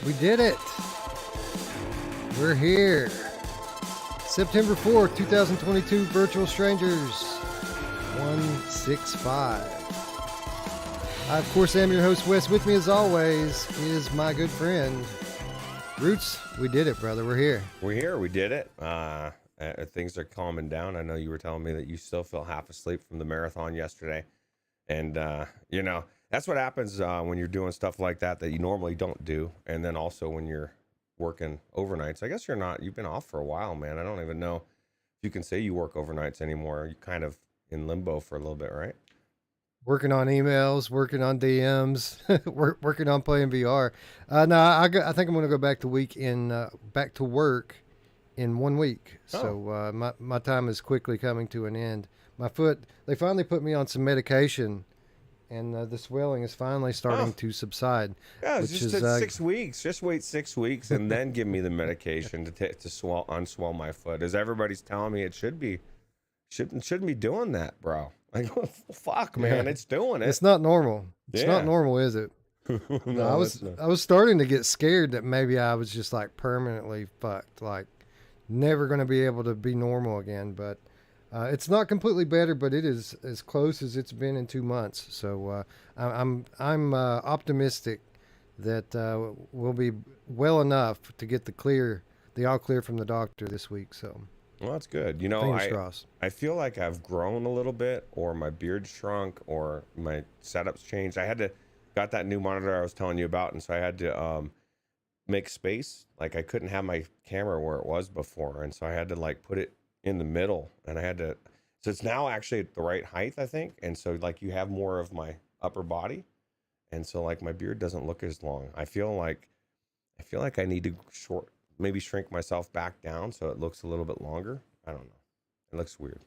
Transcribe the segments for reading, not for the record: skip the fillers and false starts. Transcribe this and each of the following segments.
We did it. We're here. September 4th, 2022, Virtual Strangers 165. I, of course, am your host, Wes. With me, as always, is my good friend, Ruuts. We did it, brother. We're here. We're here. We did it. Things are calming down. I know you were telling me that you still feel half asleep from the marathon yesterday. And, that's what happens when you're doing stuff like that you normally don't do. And then also when you're working overnights. I guess you've been off for a while, man. I don't even know if you can say you work overnights anymore. You're kind of in limbo for a little bit, right? Working on emails, working on DMs, working on playing VR. No, I think I'm going to go back to work in 1 week. Oh. So my time is quickly coming to an end. My foot, they finally put me on some medication, and the swelling is finally starting to subside. Yeah, it's just 6 weeks. Just wait 6 weeks and then give me the medication to unswell my foot. As everybody's telling me, it shouldn't be doing that, bro. Like, fuck, man, it's doing it. It's not normal. It's not normal, is it? No, I was starting to get scared that maybe I was just like permanently fucked, like never going to be able to be normal again. But it's not completely better, but it is as close as it's been in 2 months. So I'm optimistic that we'll be well enough to get the all clear from the doctor this week. So. Well, that's good. You know, I feel like I've grown a little bit, or my beard shrunk, or my setup's changed. Got that new monitor I was telling you about, and so I had to make space. Like, I couldn't have my camera where it was before, and so I had to like put it in the middle, and so it's now actually at the right height, I think. And so like you have more of my upper body, and so like my beard doesn't look as long. I feel like I need to maybe shrink myself back down so it looks a little bit longer. I don't know. It looks weird.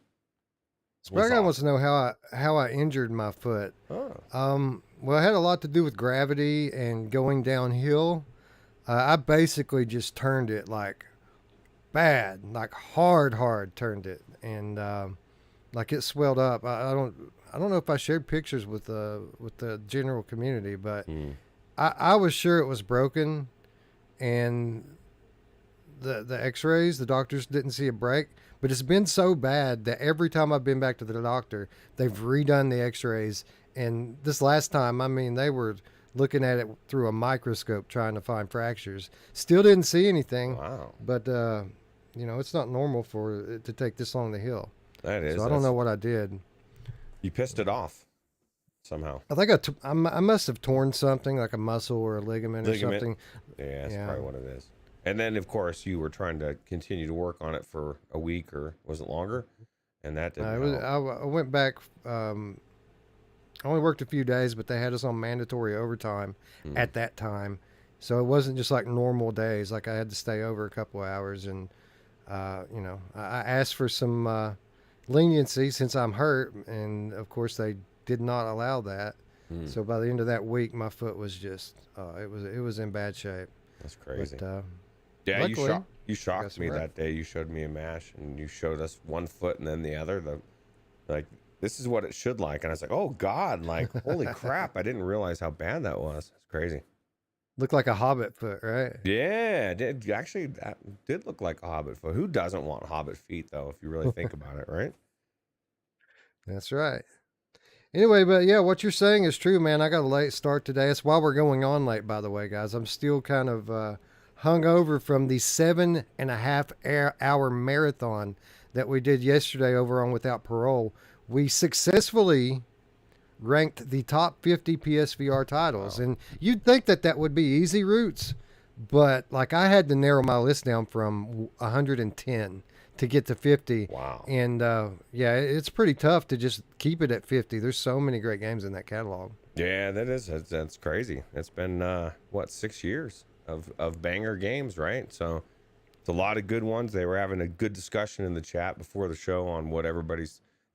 Sprague wants to know how I injured my foot. Oh. Well, it had a lot to do with gravity and going downhill. I basically just turned it like bad, like hard turned it, and like it swelled up. I don't know if I shared pictures with the general community, but I was sure it was broken, and the x-rays, the doctors didn't see a break, but it's been so bad that every time I've been back to the doctor, they've redone the x-rays. And this last time, I mean, they were looking at it through a microscope trying to find fractures. Still didn't see anything. Wow. But it's not normal for it to take this long to heal. That is. So I don't know what I did. You pissed it off somehow. I think I must have torn something, like a muscle or a ligament. Or something. Yeah, that's probably what it is. And then, of course, you were trying to continue to work on it for a week, or was it longer? And that didn't help. I went back. I only worked a few days, but they had us on mandatory overtime at that time. So it wasn't just like normal days. Like, I had to stay over a couple of hours. And, I asked for some leniency since I'm hurt. And, of course, they did not allow that. So by the end of that week, my foot was just, it was in bad shape. That's crazy. But, yeah, luckily, you shocked me that day. You showed me a mash, and you showed us one foot and then the other. This is what it should like. And I was like, oh, God, like, holy crap. I didn't realize how bad that was. It's crazy. Looked like a hobbit foot, right? Yeah, that did look like a hobbit foot. Who doesn't want hobbit feet, though, if you really think about it, right? That's right. Anyway, but yeah, what you're saying is true, man. I got a late start today. That's why we're going on late, by the way, guys. I'm still kind of hung over from the 7.5 hour marathon that we did yesterday over on Without Parole. We successfully ranked the top 50 PSVR titles. Wow. And you'd think that would be easy, Ruuts, but like I had to narrow my list down from 110 to get to 50. Wow. And yeah, it's pretty tough to just keep it at 50. There's so many great games in that catalog. Yeah, that's crazy. It's been 6 years of banger games, right? So it's a lot of good ones. They were having a good discussion in the chat before the show on what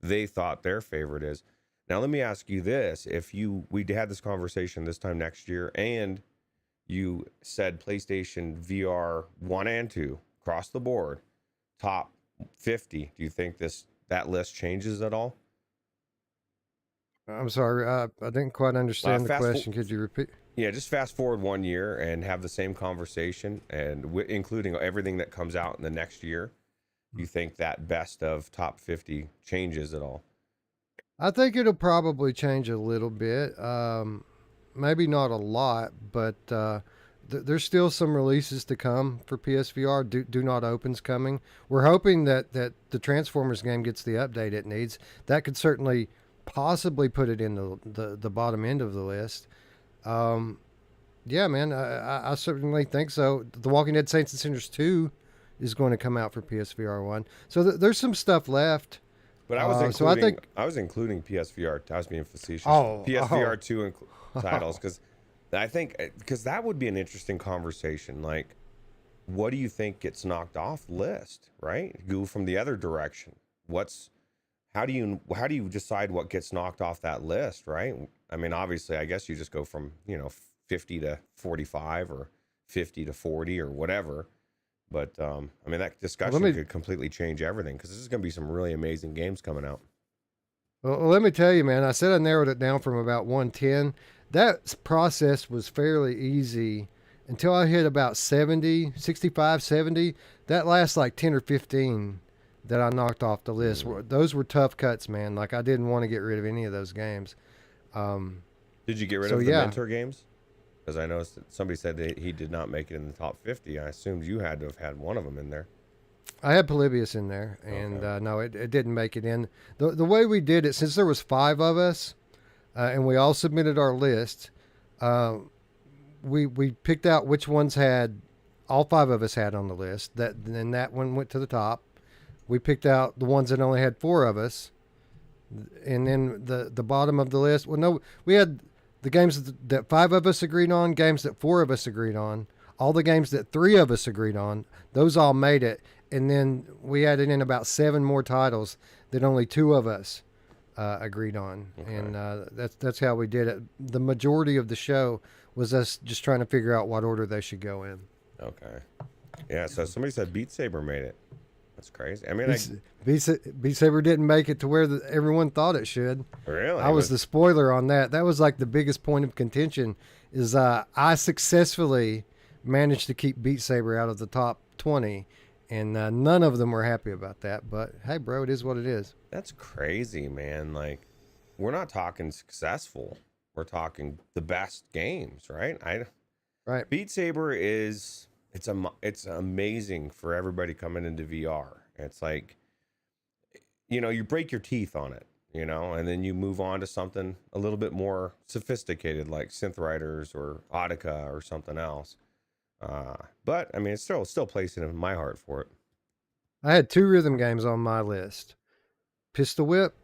they thought their favorite is. Now let me ask you this: if we had this conversation this time next year, and you said PlayStation VR 1 and 2 across the board, top 50, do you think that list changes at all? I'm sorry, I didn't quite understand the question. Could you repeat? Yeah, just fast forward 1 year and have the same conversation, and including everything that comes out in the next year. You think that best of top 50 changes at all? I think it'll probably change a little bit. Maybe not a lot, but there's still some releases to come for PSVR. Do Not Open's coming. We're hoping that the Transformers game gets the update it needs. That could certainly possibly put it in the bottom end of the list. Yeah, man, I certainly think so. The Walking Dead Saints and Sinners 2 is going to come out for PSVR 1. So there's some stuff left. But I was including, I was including PSVR. I was being facetious. PSVR 2 titles, because I think that would be an interesting conversation. Like, what do you think gets knocked off list? Right, go from the other direction. How do you decide what gets knocked off that list? Right. I mean, obviously, I guess you just go from 50 to 45 or 50 to 40 or whatever. But I mean, that discussion could completely change everything, because this is going to be some really amazing games coming out. Well, let me tell you, man, I said I narrowed it down from about 110. That process was fairly easy until I hit about 70, 65, 70. That last like 10 or 15 that I knocked off the list, those were tough cuts, man. Like, I didn't want to get rid of any of those games. Did you get rid of the Mentor games? Because I noticed that somebody said that he did not make it in the top 50. I assumed you had to have had one of them in there. I had Polybius in there, and no, it didn't make it in. The way we did it, since there was 5 of us, and we all submitted our list, we picked out which ones had, all 5 of us had on the list. Then that one went to the top. We picked out the ones that only had 4 of us, and then the bottom of the list. Well, no, we had the games that 5 of us agreed on, games that 4 of us agreed on, all the games that 3 of us agreed on. Those all made it, and then we added in about 7 more titles that only 2 of us agreed on, and that's how we did it. The majority of the show was us just trying to figure out what order they should go in. Okay, yeah. So somebody said Beat Saber made it. That's crazy. I mean, Beat Saber didn't make it to where everyone thought it should. Really? I was the spoiler on that. That was like the biggest point of contention. Is I successfully managed to keep Beat Saber out of the top 20, and none of them were happy about that. But hey, bro, it is what it is. That's crazy, man. Like, we're not talking successful. We're talking the best games, right? Right. Beat Saber is it's amazing for everybody coming into VR. It's like, you break your teeth on it, and then you move on to something a little bit more sophisticated, like Synth Riders or Audica or something else. But I mean, it's still placing in my heart for it. I had 2 rhythm games on my list: Pistol Whip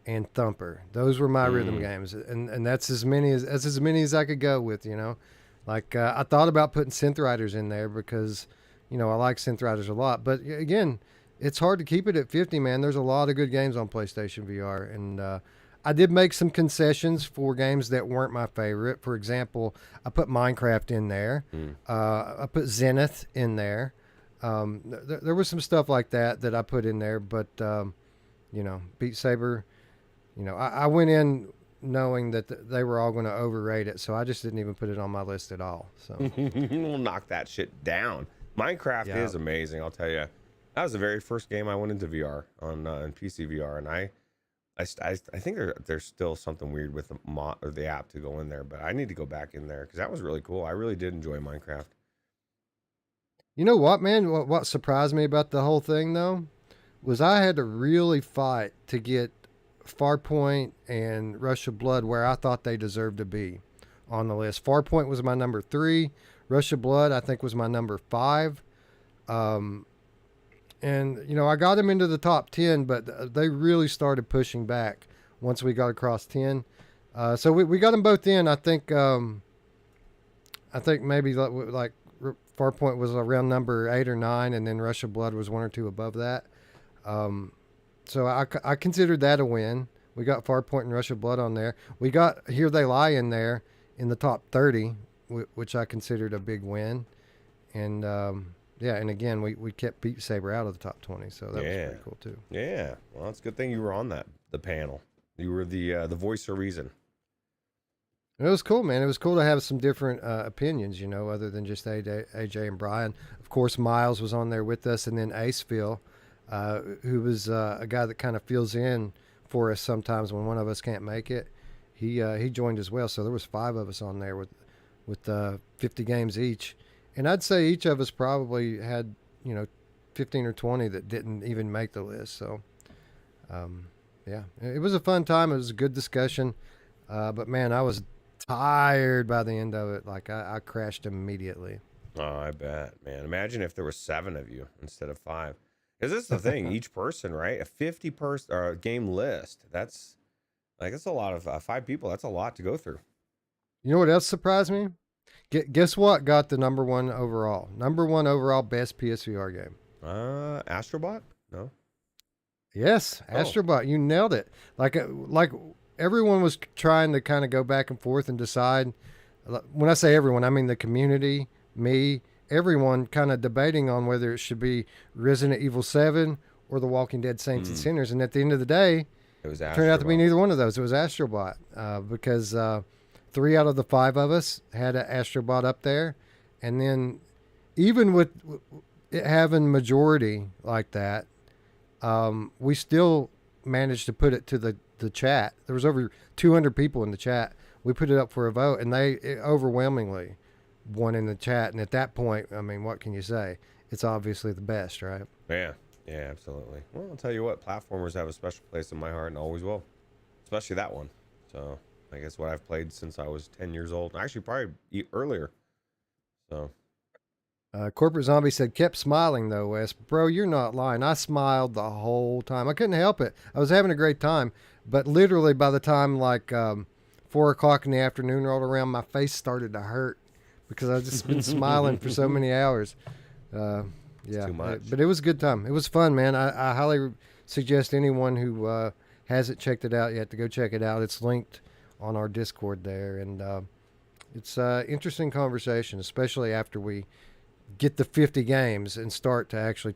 and Thumper. Those were my rhythm games, and that's as many as I could go with. Like, I thought about putting Synth Riders in there because, I like Synth Riders a lot. But again, it's hard to keep it at 50, man. There's a lot of good games on PlayStation VR. And I did make some concessions for games that weren't my favorite. For example, I put Minecraft in there. I put Zenith in there. There was some stuff like that I put in there. But, Beat Saber, I went in knowing that they were all going to overrate it, so I just didn't even put it on my list at all. So we'll knock that shit down. Minecraft is amazing, I'll tell you. That was the very first game I went into VR on PC VR, and I think there's still something weird with the mod or the app to go in there, but I need to go back in there because that was really cool. I really did enjoy Minecraft. You know what, man? What surprised me about the whole thing though was I had to really fight to get Farpoint and Rush of Blood where I thought they deserved to be on the list. Farpoint was my number 3. Rush of Blood, I think, was my number 5. And, I got them into the top 10, but they really started pushing back once we got across 10. So we got them both in. I think maybe like Farpoint was around number 8 or 9, and then Rush of Blood was 1 or 2 above that. So I considered that a win. We got Farpoint and Rush of Blood on there. We got Here They Lie in there in the top 30, which I considered a big win. And and again, we kept Beat Saber out of the top 20, so that was pretty cool too. Yeah, well, it's a good thing you were on the panel. You were the voice of reason. It was cool, man. It was cool to have some different opinions, you know, other than just AJ and Brian. Of course, Miles was on there with us, and then Aceville, who was a guy that kind of fills in for us sometimes when one of us can't make it. He joined as well, so there was 5 of us on there with 50 games each, and I'd say each of us probably had 15 or 20 that didn't even make the list. So, yeah, it was a fun time. It was a good discussion, but man, I was tired by the end of it. Like I crashed immediately. Oh, I bet, man. Imagine if there were 7 of you instead of 5. Because this is the thing, each person, right? A 50-person or game list. That's a lot of 5 people. That's a lot to go through. You know what else surprised me? Guess what got the number one overall best PSVR game? Astrobot? No. Yes, Astrobot. You nailed it. Like everyone was trying to kind of go back and forth and decide. When I say everyone, I mean the community, me, everyone kind of debating on whether it should be Resident Evil 7 or The Walking Dead Saints and Sinners. And at the end of the day, it turned out to be neither one of those. It was Astrobot because 3 out of the 5 of us had an Astrobot up there. And then even with it having majority like that, we still managed to put it to the chat. There was over 200 people in the chat. We put it up for a vote, and they overwhelmingly won in the chat. And at that point, I mean, what can you say? It's obviously the best, right? Yeah, absolutely. Well, I'll tell you what, platformers have a special place in my heart and always will, especially that one. So I guess what I've played since I was 10 years old. Actually, probably earlier. So. Corporate Zombie said, kept smiling though, Wes. Bro, you're not lying. I smiled the whole time. I couldn't help it. I was having a great time. But literally by the time 4 o'clock in the afternoon rolled around, my face started to hurt because I've just been smiling for so many hours. Yeah, too much. But it was a good time. It was fun, man. I highly suggest anyone who hasn't checked it out yet to go check it out. It's linked on our Discord there. And it's an interesting conversation, especially after we get the 50 games and start to actually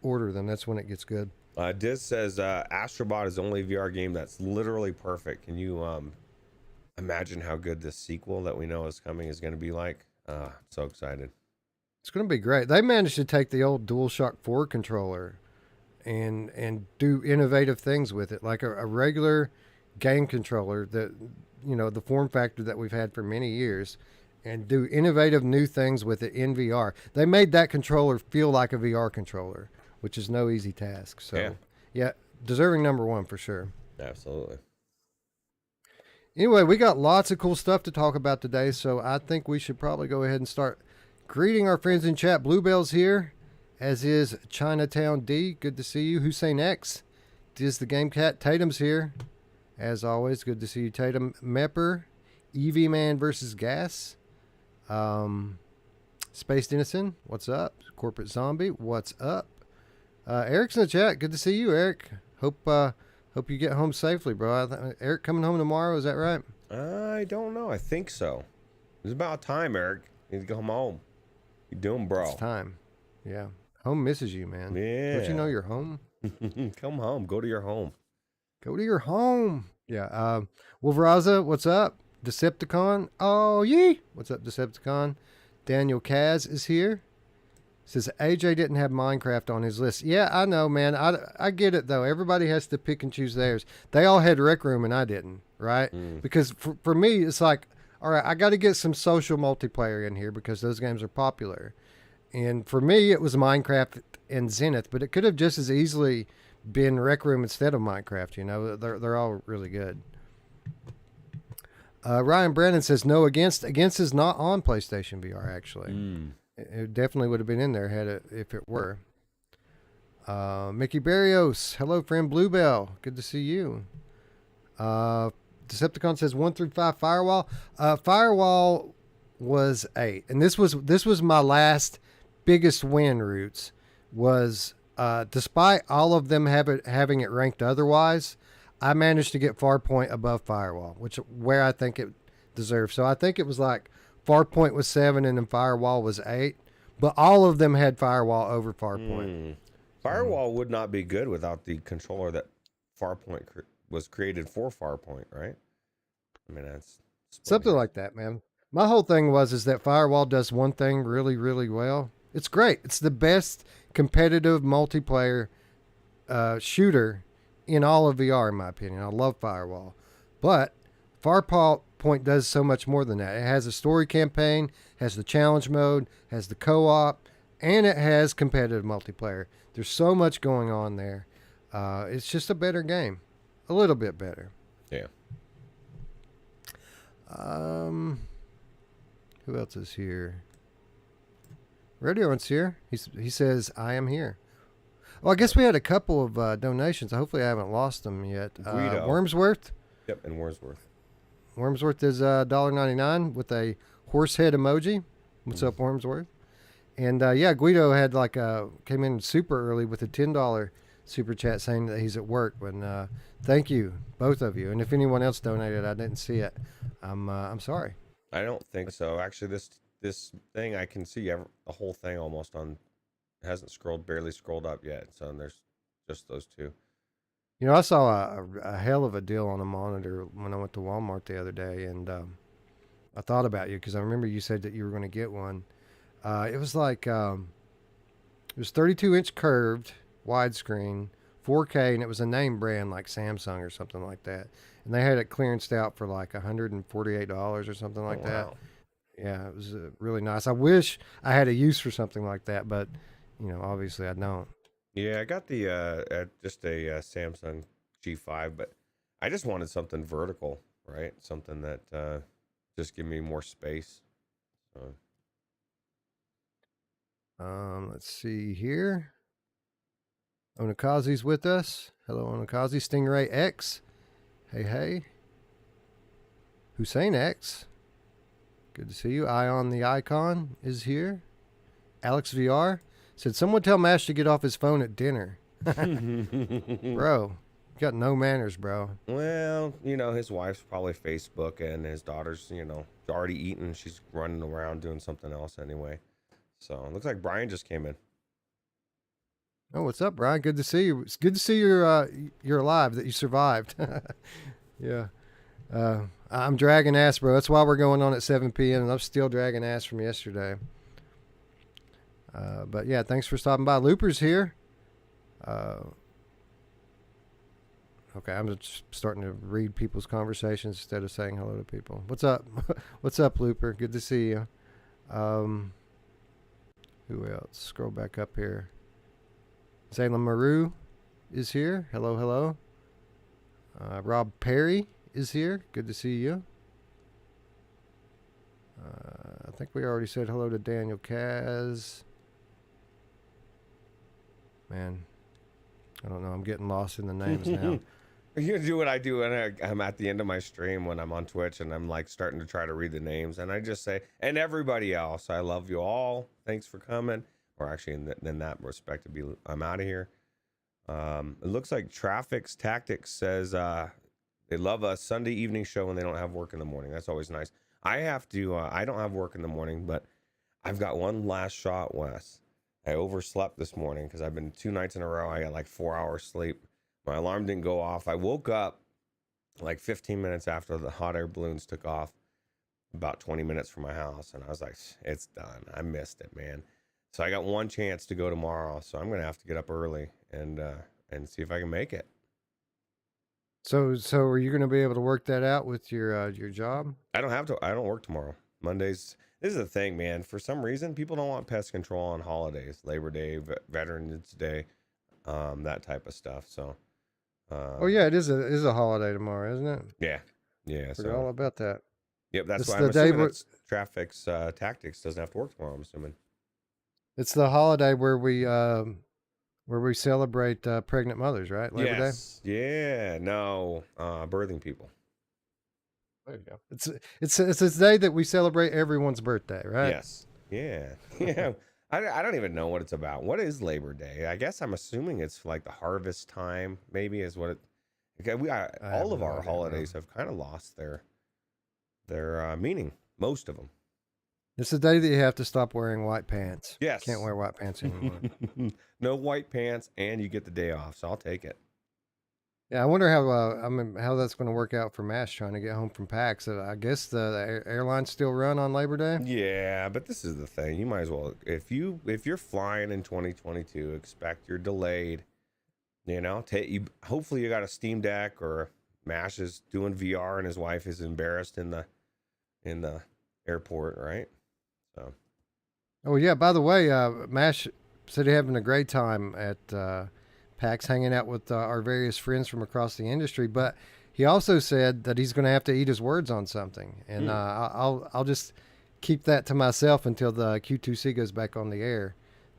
order them. That's when it gets good. Diz says Astrobot is the only VR game that's literally perfect. Can you imagine how good this sequel that we know is coming is going to be like? So excited. It's going to be great. They managed to take the old DualShock 4 controller and do innovative things with it, like a regular game controller that, the form factor that we've had for many years, and do innovative new things with it in VR. They made that controller feel like a VR controller, which is no easy task. So, yeah, deserving number 1 for sure. Absolutely. Anyway, we got lots of cool stuff to talk about today, so I think we should probably go ahead and start greeting our friends in chat. Bluebell's here, as is Chinatown D. Good to see you. Hussein X. Diz the Game Cat. Tatum's here, as always. Good to see you, Tatum. Mepper. Eevee Man versus Gas. Space Dennison, what's up? Corporate Zombie, what's up? Eric's in the chat. Good to see you, Eric. Hope you get home safely, bro. Eric coming home tomorrow, is that right? I don't know. I think so. It's about time, Eric. You need to come home. You doing, bro? It's time. Yeah. Home misses you, man. Yeah. Don't you know you're home? Come home. Go to your home. Go to your home. Yeah. Wolveraza, what's up? Decepticon. Oh, yee. What's up, Decepticon? Daniel Kaz is here. Says AJ didn't have Minecraft on his list. Yeah, I know, man. I get it, though. Everybody has to pick and choose theirs. They all had Rec Room, and I didn't, right? Because for me, it's like, all right, I got to get some social multiplayer in here because those games are popular. And for me, it was Minecraft and Zenith, but it could have just as easily been Rec Room instead of Minecraft. They're all really good. Ryan Brandon says no. Against is not on PlayStation VR. Actually, it definitely would have been in there if it were. Mickey Barrios, hello friend Bluebell, good to see you. Decepticon says 1 through 5 Firewall. Firewall was 8, and this was my last biggest win. Roots was despite all of them having it ranked otherwise. I managed to get Farpoint above Firewall, where I think it deserves. So I think it was like Farpoint was 7 and then Firewall was 8, but all of them had Firewall over Farpoint. Firewall would not be good without the controller that Farpoint was created for Farpoint, right? I mean, that's something like that, man. My whole thing is that Firewall does one thing really, really well. It's great. It's the best competitive multiplayer shooter in all of VR, in my opinion. I love Firewall, but Farpoint does so much more than that. It has a story campaign, has the challenge mode, has the co-op, and it has competitive multiplayer. There's so much going on there. It's just a better game, a little bit better. Yeah. Who else is here? Radio's here. He says, I am here. Well, I guess we had a couple of donations. Hopefully I haven't lost them yet. Wormsworth? Yep, and Wormsworth. Wormsworth is $1.99 with a horse head emoji. What's up, Wormsworth? And yeah, Guido had came in super early with a $10 super chat saying that he's at work. And thank you, both of you. And if anyone else donated, I didn't see it. I'm sorry. I don't think so. Actually, this thing I can see the whole thing almost on. Hasn't barely scrolled up yet. So there's just those two. You know, I saw a hell of a deal on a monitor when I went to Walmart the other day, and I thought about you because I remember you said that you were going to get one. It was like it was 32-inch curved widescreen, 4K, and it was a name brand like Samsung or something like that. And they had it clearanced out for like $148 or something like that. Yeah, it was really nice. I wish I had a use for something like that, but you know, obviously I don't. Yeah, I got the just a Samsung G5, but I just wanted something vertical, right? Something that just give me more space. So. Let's see here. Onakazi's with us. Hello, Onakazi. Stingray X. Hey. Hussein X. Good to see you. Ion the Icon is here. Alex VR said, someone tell Mash to get off his phone at dinner. Bro, you got no manners, bro. Well, you know, his wife's probably Facebook and his daughter's, you know, already eaten. She's running around doing something else anyway. So it looks like Brian just came in. Oh, what's up, Brian? Good to see you. It's good to see you're alive, that you survived. Yeah. I'm dragging ass, bro. That's why we're going on at 7 p.m. and I'm still dragging ass from yesterday. But yeah, thanks for stopping by. Looper's here. Okay, I'm just starting to read people's conversations instead of saying hello to people. What's up? What's up, Looper? Good to see you. Who else? Scroll back up here. Salem Maru is here. Hello. Rob Perry is here. Good to see you. I think we already said hello to Daniel Kaz. Man, I don't know. I'm getting lost in the names now. You do what I do when I'm at the end of my stream when I'm on Twitch and I'm like starting to try to read the names, and I just say, and everybody else, I love you all. Thanks for coming. Or actually, in that respect, I'm out of here. It looks like Traffic's Tactics says they love a Sunday evening show when they don't have work in the morning. That's always nice. I have to. I don't have work in the morning, but I've got one last shot, Wes. I overslept this morning because I've been 2 nights in a row. I got like 4 hours sleep. My alarm didn't go off. I woke up like 15 minutes after the hot air balloons took off, about 20 minutes from my house, and I was like, it's done. I missed it, man. So I got one chance to go tomorrow, so I'm gonna have to get up early and see if I can make it. So are you gonna be able to work that out with your job? I don't have to. I don't work tomorrow. Mondays. This is the thing, man. For some reason, people don't want pest control on holidays, Labor Day, Veterans Day, that type of stuff. So. Oh yeah, it is a holiday tomorrow, isn't it? Yeah. Forgot all about that. Yep, that's why I'm assuming Traffic's Tactics doesn't have to work tomorrow. I'm assuming. It's the holiday where we celebrate pregnant mothers, right? Labor Day. Yeah. No, birthing people. There you go. It's a day that we celebrate everyone's birthday, right? Yes. Yeah. I don't even know what it's about. What is Labor Day? I guess I'm assuming it's like the harvest time. Maybe is what it. Okay, all of our holidays have kind of lost their meaning. Most of them. It's the day that you have to stop wearing white pants. Yes. Can't wear white pants anymore. No white pants, and you get the day off. So I'll take it. Yeah, I wonder how how that's going to work out for Mash trying to get home from PAX. I guess the airlines still run on Labor Day. Yeah, but this is the thing. You might as well, if you're flying in 2022, expect you're delayed. You know, hopefully you got a Steam Deck, or Mash is doing VR and his wife is embarrassed in the airport, right? So. Oh yeah, by the way, Mash said he's having a great time at PAX, hanging out with our various friends from across the industry. But he also said that he's going to have to eat his words on something, and I'll just keep that to myself until the Q2C goes back on the air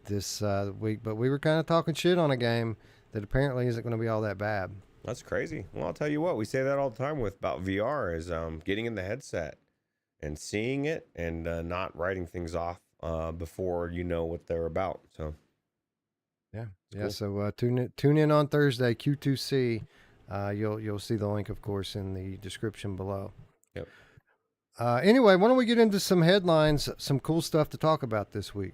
this week. But we were kind of talking shit on a game that apparently isn't going to be all that bad. That's crazy. Well, I'll tell you what, we say that all the time about VR is getting in the headset and seeing it, and not writing things off before you know what they're about. So yeah, cool. So tune in on Thursday, Q2C. You'll see the link, of course, in the description below. Yep. Anyway, why don't we get into some headlines, some cool stuff to talk about this week.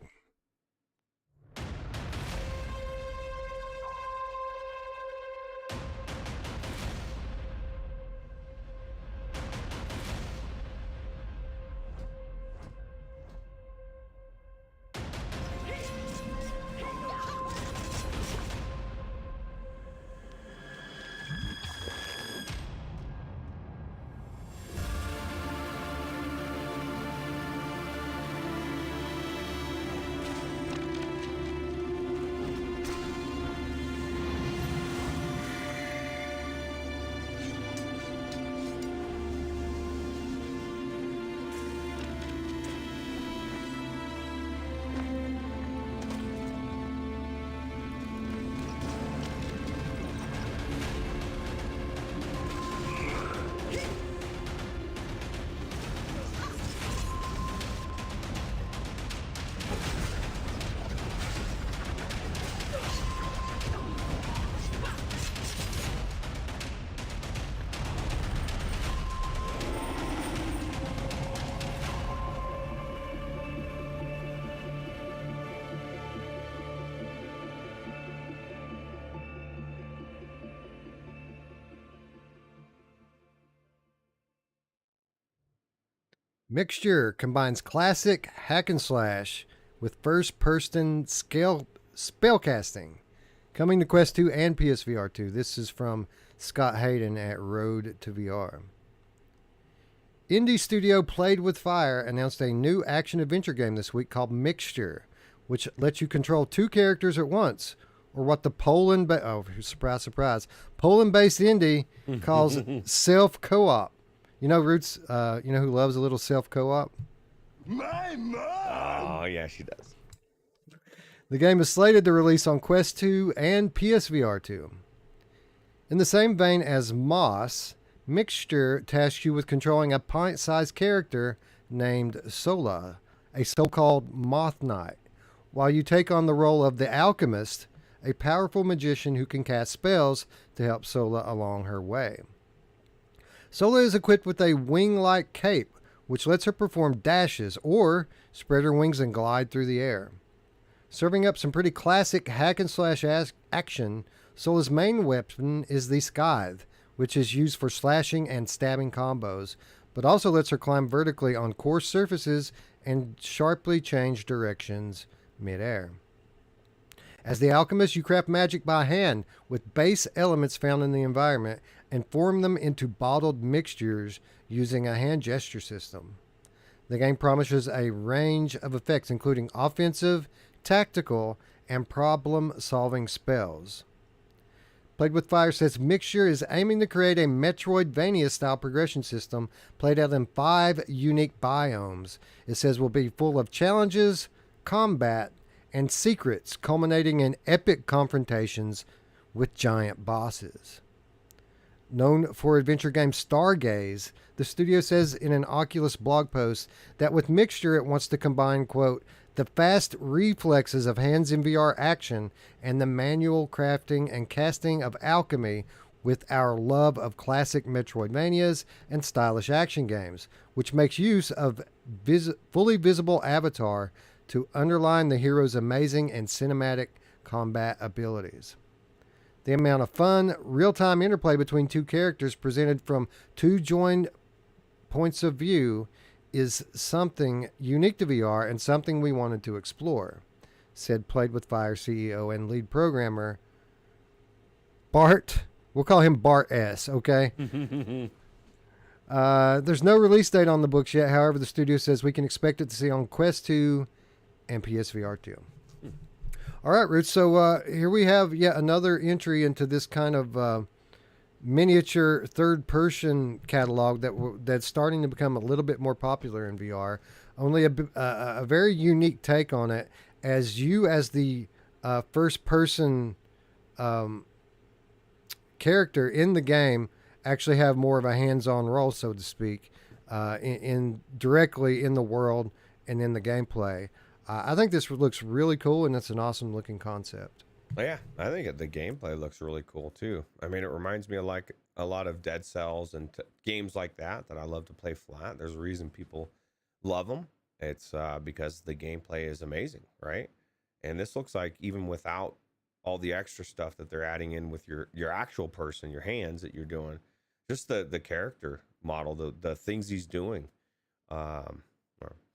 Mixture combines classic hack and slash with first-person spellcasting. Coming to Quest 2 and PSVR 2. This is from Scott Hayden at Road to VR. Indie studio Played with Fire announced a new action-adventure game this week called Mixture, which lets you control two characters at once, or what the Poland-based indie calls self-co-op. You know, Roots, who loves a little self-co-op? My mom! Oh, yeah, she does. The game is slated to release on Quest 2 and PSVR 2. In the same vein as Moss, Mixture tasks you with controlling a pint-sized character named Sola, a so-called Moth Knight, while you take on the role of the Alchemist, a powerful magician who can cast spells to help Sola along her way. Sola is equipped with a wing-like cape, which lets her perform dashes or spread her wings and glide through the air. Serving up some pretty classic hack-and-slash action, Sola's main weapon is the Scythe, which is used for slashing and stabbing combos, but also lets her climb vertically on coarse surfaces and sharply change directions mid-air. As the alchemist, you craft magic by hand with base elements found in the environment and form them into bottled mixtures using a hand gesture system. The game promises a range of effects, including offensive, tactical, and problem-solving spells. Played with Fire says Mixture is aiming to create a Metroidvania-style progression system played out in 5 unique biomes. It says will be full of challenges, combat, and secrets, culminating in epic confrontations with giant bosses. Known for adventure game Stargaze, the studio says in an Oculus blog post that with Mixture it wants to combine, quote, the fast reflexes of hands in VR action and the manual crafting and casting of alchemy with our love of classic Metroidvanias and stylish action games, which makes use of fully visible avatar to underline the hero's amazing and cinematic combat abilities. The amount of fun, real-time interplay between two characters presented from two joined points of view is something unique to VR and something we wanted to explore, said Played with Fire CEO and lead programmer Bart. We'll call him Bart S, okay? There's no release date on the books yet. However, the studio says we can expect it to see on Quest 2 and PSVR 2. All right, Ruuts. So here we have yet another entry into this kind of miniature third-person catalog that's starting to become a little bit more popular in VR. Only a very unique take on it, as you, as the first-person character in the game, actually have more of a hands-on role, so to speak, in directly in the world and in the gameplay. I think this looks really cool, and it's an awesome-looking concept. Yeah, I think the gameplay looks really cool too. I mean, it reminds me of like a lot of Dead Cells and games like that I love to play flat. There's a reason people love them. It's because the gameplay is amazing, right? And this looks like even without all the extra stuff that they're adding in with your actual person, your hands that you're doing, just the character model, the things he's doing, or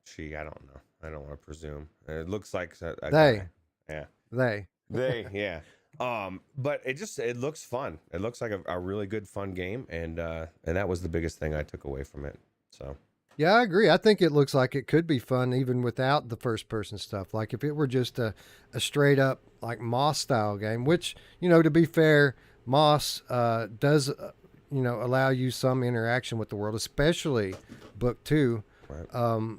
she, I don't know. I don't want to presume. It looks like They. Yeah. They. Yeah. But it looks fun. It looks like a really good fun game, and that was the biggest thing I took away from it. So yeah, I agree. I think it looks like it could be fun even without the first person stuff. Like if it were just a straight up like Moss style game, which, to be fair, Moss does allow you some interaction with the world, especially book 2. right.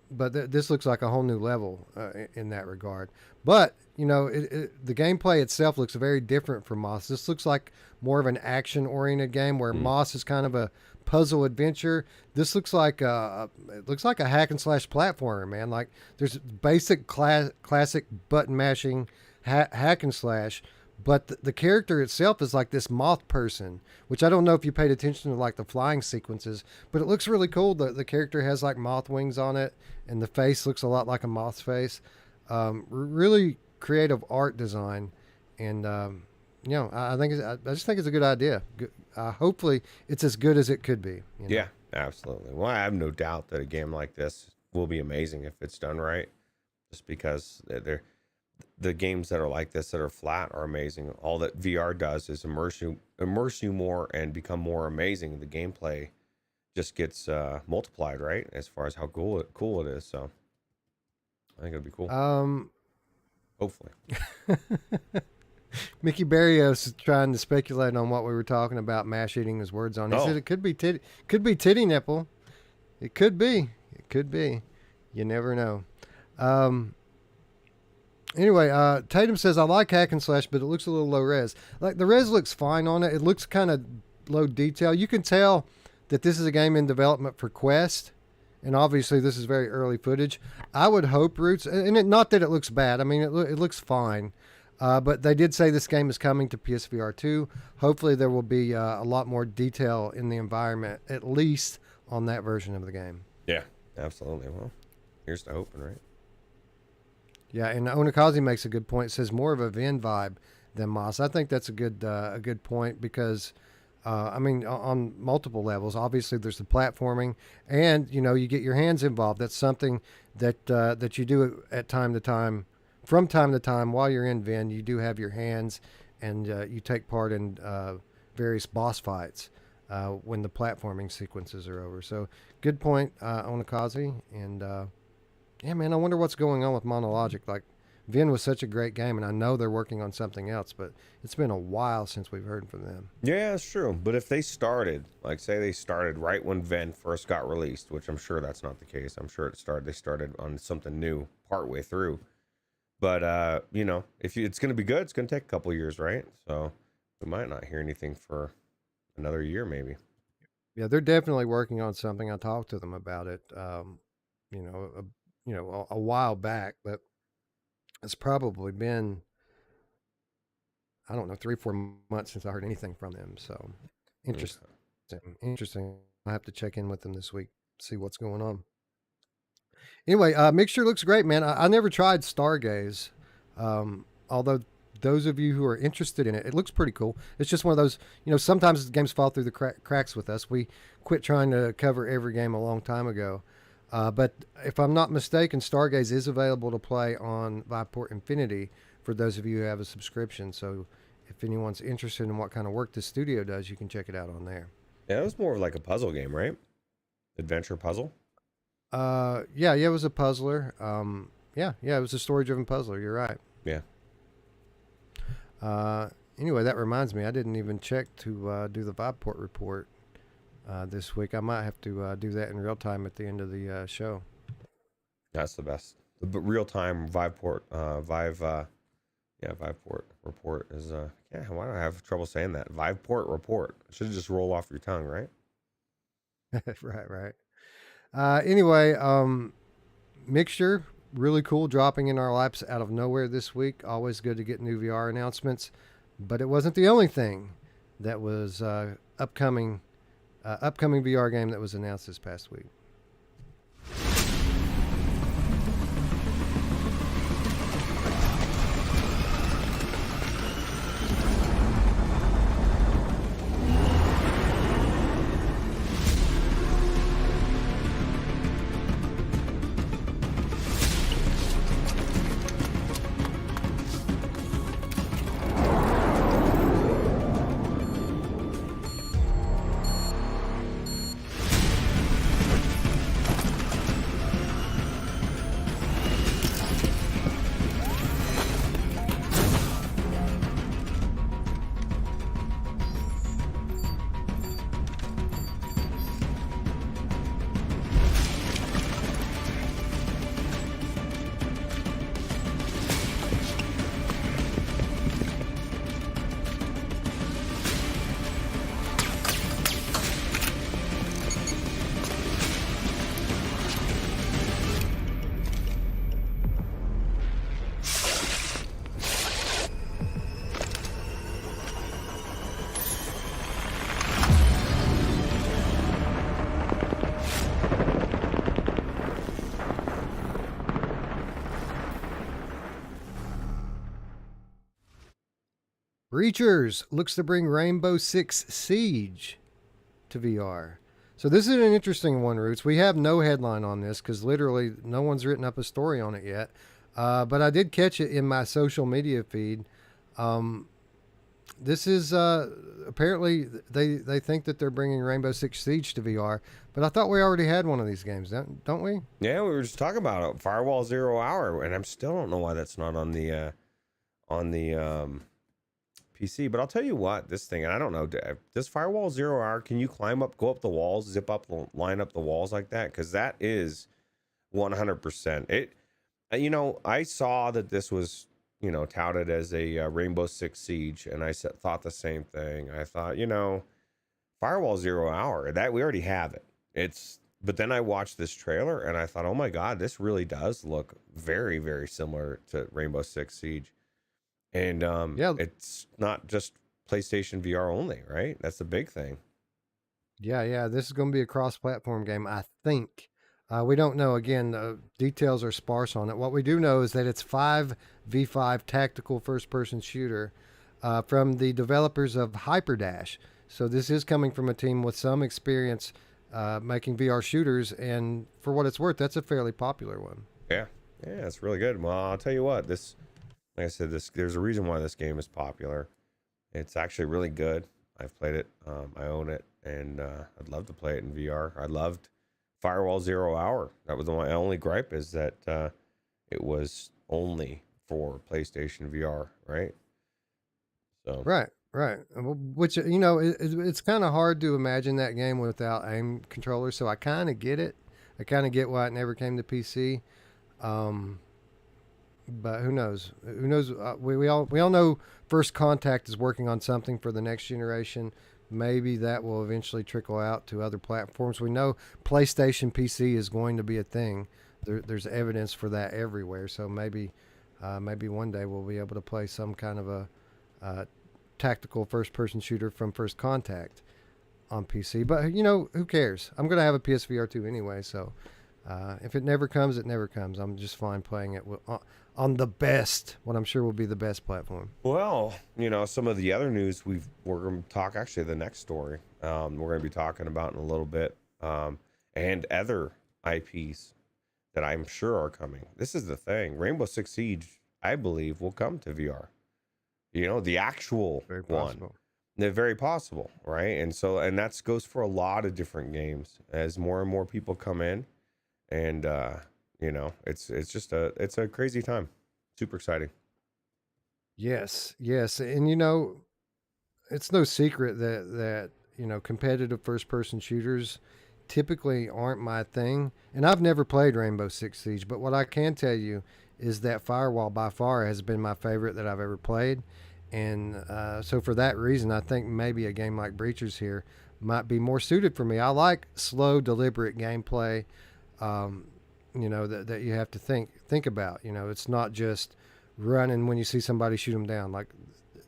But this looks like a whole new level in that regard. But the gameplay itself looks very different from Moss. This looks like more of an action-oriented game, where Moss is kind of a puzzle adventure. This looks like a hack and slash platformer, man. Like there's basic classic button mashing hack and slash. But the character itself is like this moth person, which I don't know if you paid attention to like the flying sequences, but it looks really cool. The character has like moth wings on it, and the face looks a lot like a moth's face. Really creative art design, and I just think it's a good idea. Hopefully, it's as good as it could be. Yeah, absolutely. Well, I have no doubt that a game like this will be amazing if it's done right. Just because the games that are like this that are flat are amazing. All that VR does is immerse you more and become more amazing. The gameplay just gets multiplied, right? As far as how cool it is. So I think it'd be cool. Hopefully. Mickey Barrios is trying to speculate on what we were talking about, Mash eating his words on. He said it could be titty nipple. It could be. You never know. Anyway, Tatum says, I like hack and slash, but it looks a little low res. Like the res looks fine on it. It looks kind of low detail. You can tell that this is a game in development for Quest, and obviously this is very early footage. I would hope, Ruuts, and not that it looks bad. I mean, it looks fine. But they did say this game is coming to PSVR 2. Hopefully there will be a lot more detail in the environment, at least on that version of the game. Yeah, absolutely. Well, here's to hoping, right? Yeah, and Onakazi makes a good point. It says more of a Ven vibe than Moss. I think that's a good point because, on multiple levels. Obviously, there's the platforming, and you get your hands involved. That's something that you do at time to time. From time to time, while you're in Ven, you do have your hands, and you take part in various boss fights when the platforming sequences are over. So, good point, Onakazi, and. Yeah, man, I wonder what's going on with Monologic. Like, Ven was such a great game, and I know they're working on something else, but it's been a while since we've heard from them. Yeah, it's true. But if they started, like, say they started right when Ven first got released, which I'm sure that's not the case. I'm sure they started on something new partway through. But, if it's going to be good, it's going to take a couple years, right? So we might not hear anything for another year, maybe. Yeah, they're definitely working on something. I talked to them about it. A while back, but it's probably been, I don't know, 3-4 months since I heard anything from them. So interesting. I'll have to check in with them this week, see what's going on. Anyway, Mixture looks great, man. I never tried Stargaze, although those of you who are interested in it, it looks pretty cool. It's just one of those, sometimes games fall through the cracks with us. We quit trying to cover every game a long time ago. But if I'm not mistaken, Stargaze is available to play on Viveport Infinity for those of you who have a subscription. So if anyone's interested in what kind of work this studio does, you can check it out on there. Yeah, it was more of like a puzzle game, right? Adventure puzzle. Yeah, it was a puzzler. Yeah, it was a story-driven puzzler. You're right. Yeah. Anyway, that reminds me, I didn't even check to do the Viveport report this week. I might have to do that in real time at the end of the show. That's the best. The real-time Viveport, Viveport report is, why do I have trouble saying that? Viveport report. It should just roll off your tongue, right? Right. Anyway, Mixture, really cool, dropping in our laps out of nowhere this week. Always good to get new VR announcements, but it wasn't the only thing that was upcoming VR game that was announced this past week. Breachers looks to bring Rainbow Six Siege to VR. So this is an interesting one, Ruuts. We have no headline on this because literally no one's written up a story on it yet. But I did catch it in my social media feed. This is apparently they think that they're bringing Rainbow Six Siege to VR. But I thought we already had one of these games, don't we? Yeah, we were just talking about it. Firewall 0 Hour, and I still don't know why that's not on the PC. But I'll tell you what, this thing, and I don't know, this Firewall 0 Hour, can you climb up, go up the walls, zip up, line up the walls like that? Because that is 100%. It, I saw that this was, touted as a Rainbow Six Siege, and I thought the same thing. I thought, Firewall 0 Hour, that we already have it. But then I watched this trailer, and I thought, oh my God, this really does look very, very similar to Rainbow Six Siege. And it's not just PlayStation VR only, right? That's the big thing. Yeah. This is going to be a cross-platform game, I think. We don't know. Again, the details are sparse on it. What we do know is that it's 5v5 tactical first-person shooter from the developers of Hyperdash. So this is coming from a team with some experience making VR shooters, and for what it's worth, that's a fairly popular one. Yeah, it's really good. Well, I'll tell you what, like I said, there's a reason why this game is popular. It's actually really good. I've played it. I own it, and I'd love to play it in VR. I loved Firewall 0 Hour. That was my only gripe, is that it was only for PlayStation VR, right? So Right. Which, it's kind of hard to imagine that game without aim controllers, so I kind of get it. I kind of get why it never came to PC. But who knows? We all know First Contact is working on something for the next generation. Maybe that will eventually trickle out to other platforms. We know PlayStation PC is going to be a thing. There's evidence for that everywhere. So maybe one day we'll be able to play some kind of a tactical first-person shooter from First Contact on PC. But who cares? I'm going to have a PSVR 2 anyway, so If it never comes, it never comes. I'm just fine playing it on the best, what I'm sure will be the best platform. Well, some of the other news we're going to talk, actually the next story we're going to be talking about in a little bit, and other IPs that I'm sure are coming. This is the thing. Rainbow Six Siege, I believe, will come to VR. The actual Very one. possible. They're very possible, right? And that goes for a lot of different games as more and more people come in, and it's it's a crazy time. Super exciting. Yes, and it's no secret that competitive first person shooters typically aren't my thing, and I've never played Rainbow Six Siege. But what I can tell you is that Firewall by far has been my favorite that I've ever played, and so for that reason, I think maybe a game like Breachers here might be more suited for me. I like slow, deliberate gameplay. Um, that you have to think about. It's not just running when you see somebody shoot them down. Like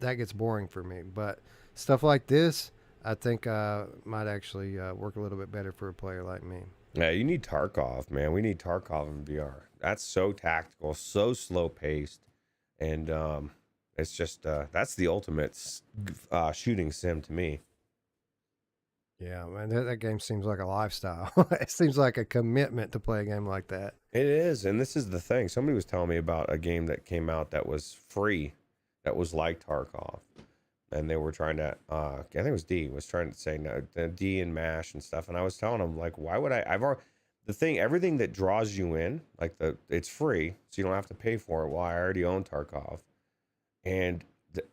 that gets boring for me. But stuff like this, I think might actually work a little bit better for a player like me. Yeah, you need Tarkov, man. We need Tarkov in VR. That's so tactical, so slow paced, and it's just that's the ultimate shooting sim to me. Yeah, man, that game seems like a lifestyle. It seems like a commitment to play a game like that. It is, and this is the thing. Somebody was telling me about a game that came out that was free, that was like Tarkov, and they were trying to. I think it was D was trying to say no, D and Mash and stuff, and I was telling them like, why would I? I've already the thing, everything that draws you in, like it's free, so you don't have to pay for it. Well, I already own Tarkov, and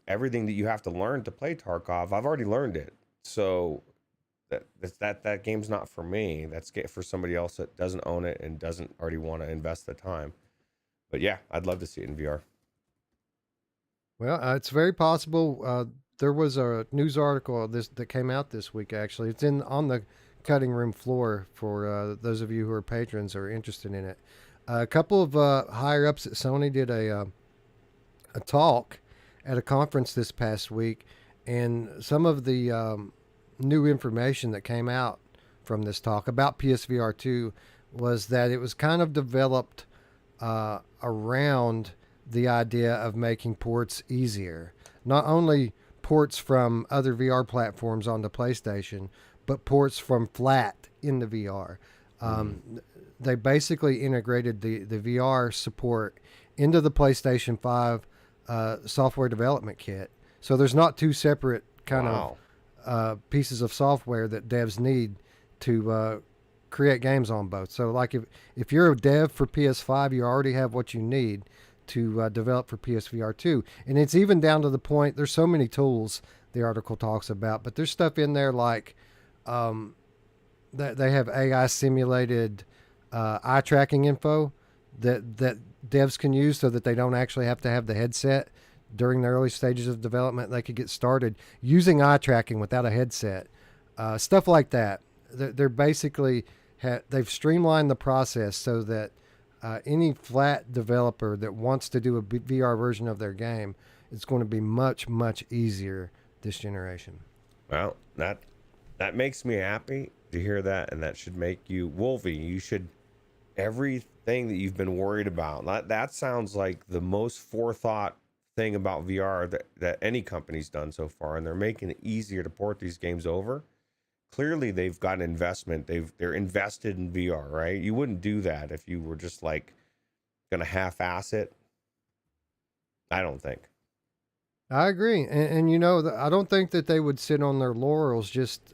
everything that you have to learn to play Tarkov, I've already learned it. So that game's not for me. That's for somebody else that doesn't own it and doesn't already want to invest the time. But yeah, I'd love to see it in VR. Well, it's very possible. There was a news article that came out this week. Actually, it's on the cutting room floor for those of you who are patrons or interested in it. A couple of higher ups at Sony did a talk at a conference this past week, and some of the new information that came out from this talk about PSVR 2 was that it was kind of developed around the idea of making ports easier. Not only ports from other VR platforms onto PlayStation, but ports from flat into VR. They basically integrated the VR support into the PlayStation 5 software development kit. So there's not two separate kind of pieces of software that devs need to create games on both. So like if you're a dev for PS5, you already have what you need to develop for PSVR 2. And it's even down to the point, there's so many tools the article talks about, but there's stuff in there like that they have AI simulated eye tracking info that devs can use so that they don't actually have to have the headset during the early stages of development. They could get started using eye tracking without a headset. Stuff like that. They're basically they've streamlined the process so that any flat developer that wants to do a VR version of their game, it's going to be much, much easier this generation. Well, that makes me happy to hear that, and that should make you, Wolvie, you should, everything that you've been worried about, that sounds like the most forethought thing about VR that any company's done so far, and they're making it easier to port these games over. Clearly they've got an investment. They're invested in VR, right? You wouldn't do that if you were just like gonna half-ass it. I don't think. I agree, and I don't think that they would sit on their laurels just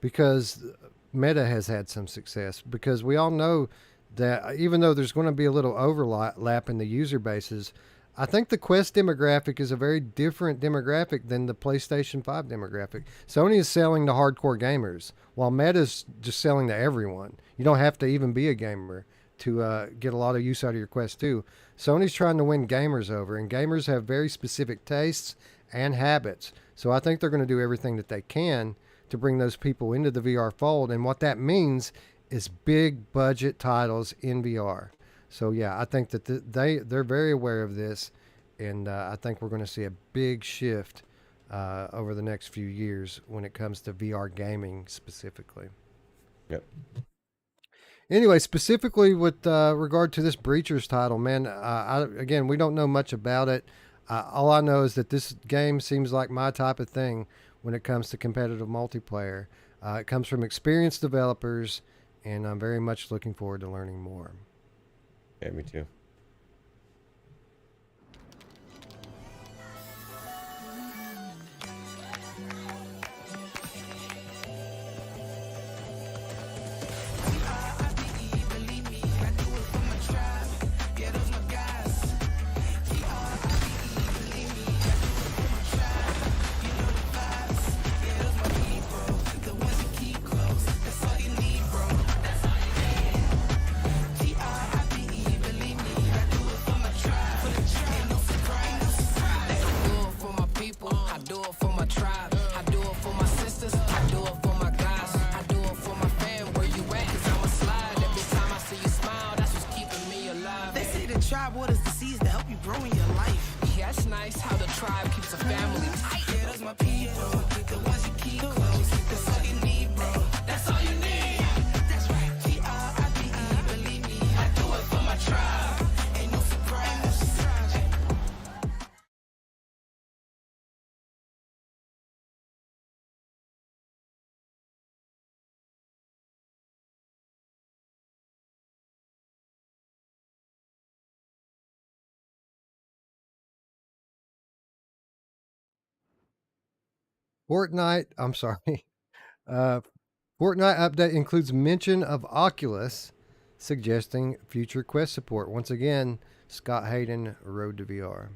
because Meta has had some success. Because we all know that even though there's going to be a little overlap in the user bases, I think the Quest demographic is a very different demographic than the PlayStation 5 demographic. Sony is selling to hardcore gamers, while Meta's just selling to everyone. You don't have to even be a gamer to get a lot of use out of your Quest 2. Sony's trying to win gamers over, and gamers have very specific tastes and habits. So I think they're going to do everything that they can to bring those people into the VR fold, and what that means is big budget titles in VR. So yeah, I think that they're very aware of this, and I think we're going to see a big shift over the next few years when it comes to VR gaming specifically. Yep. Anyway, specifically with regard to this Breachers title, man, again, we don't know much about it. All I know is that this game seems like my type of thing when it comes to competitive multiplayer. It comes from experienced developers, and I'm very much looking forward to learning more. Yeah, me too. Fortnite, I'm sorry. Uh, Fortnite update includes mention of Oculus, suggesting future Quest support. Once again, Scott Hayden, Road to VR.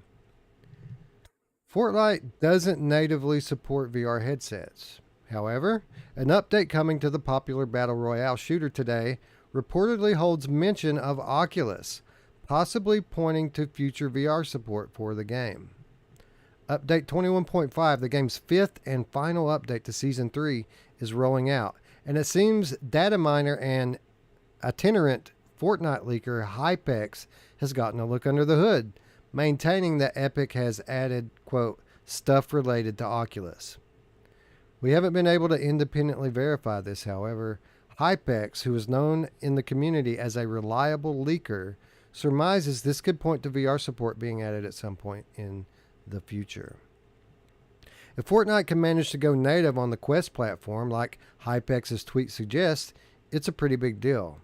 Fortnite doesn't natively support VR headsets. However, an update coming to the popular Battle Royale shooter today reportedly holds mention of Oculus, possibly pointing to future VR support for the game. Update 21.5, the game's fifth and final update to Season 3, is rolling out, and it seems data miner and itinerant Fortnite leaker Hypex has gotten a look under the hood, maintaining that Epic has added, quote, stuff related to Oculus. We haven't been able to independently verify this, however. Hypex, who is known in the community as a reliable leaker, surmises this could point to VR support being added at some point in the future. If Fortnite can manage to go native on the Quest platform, like Hypex's tweet suggests, it's a pretty big deal.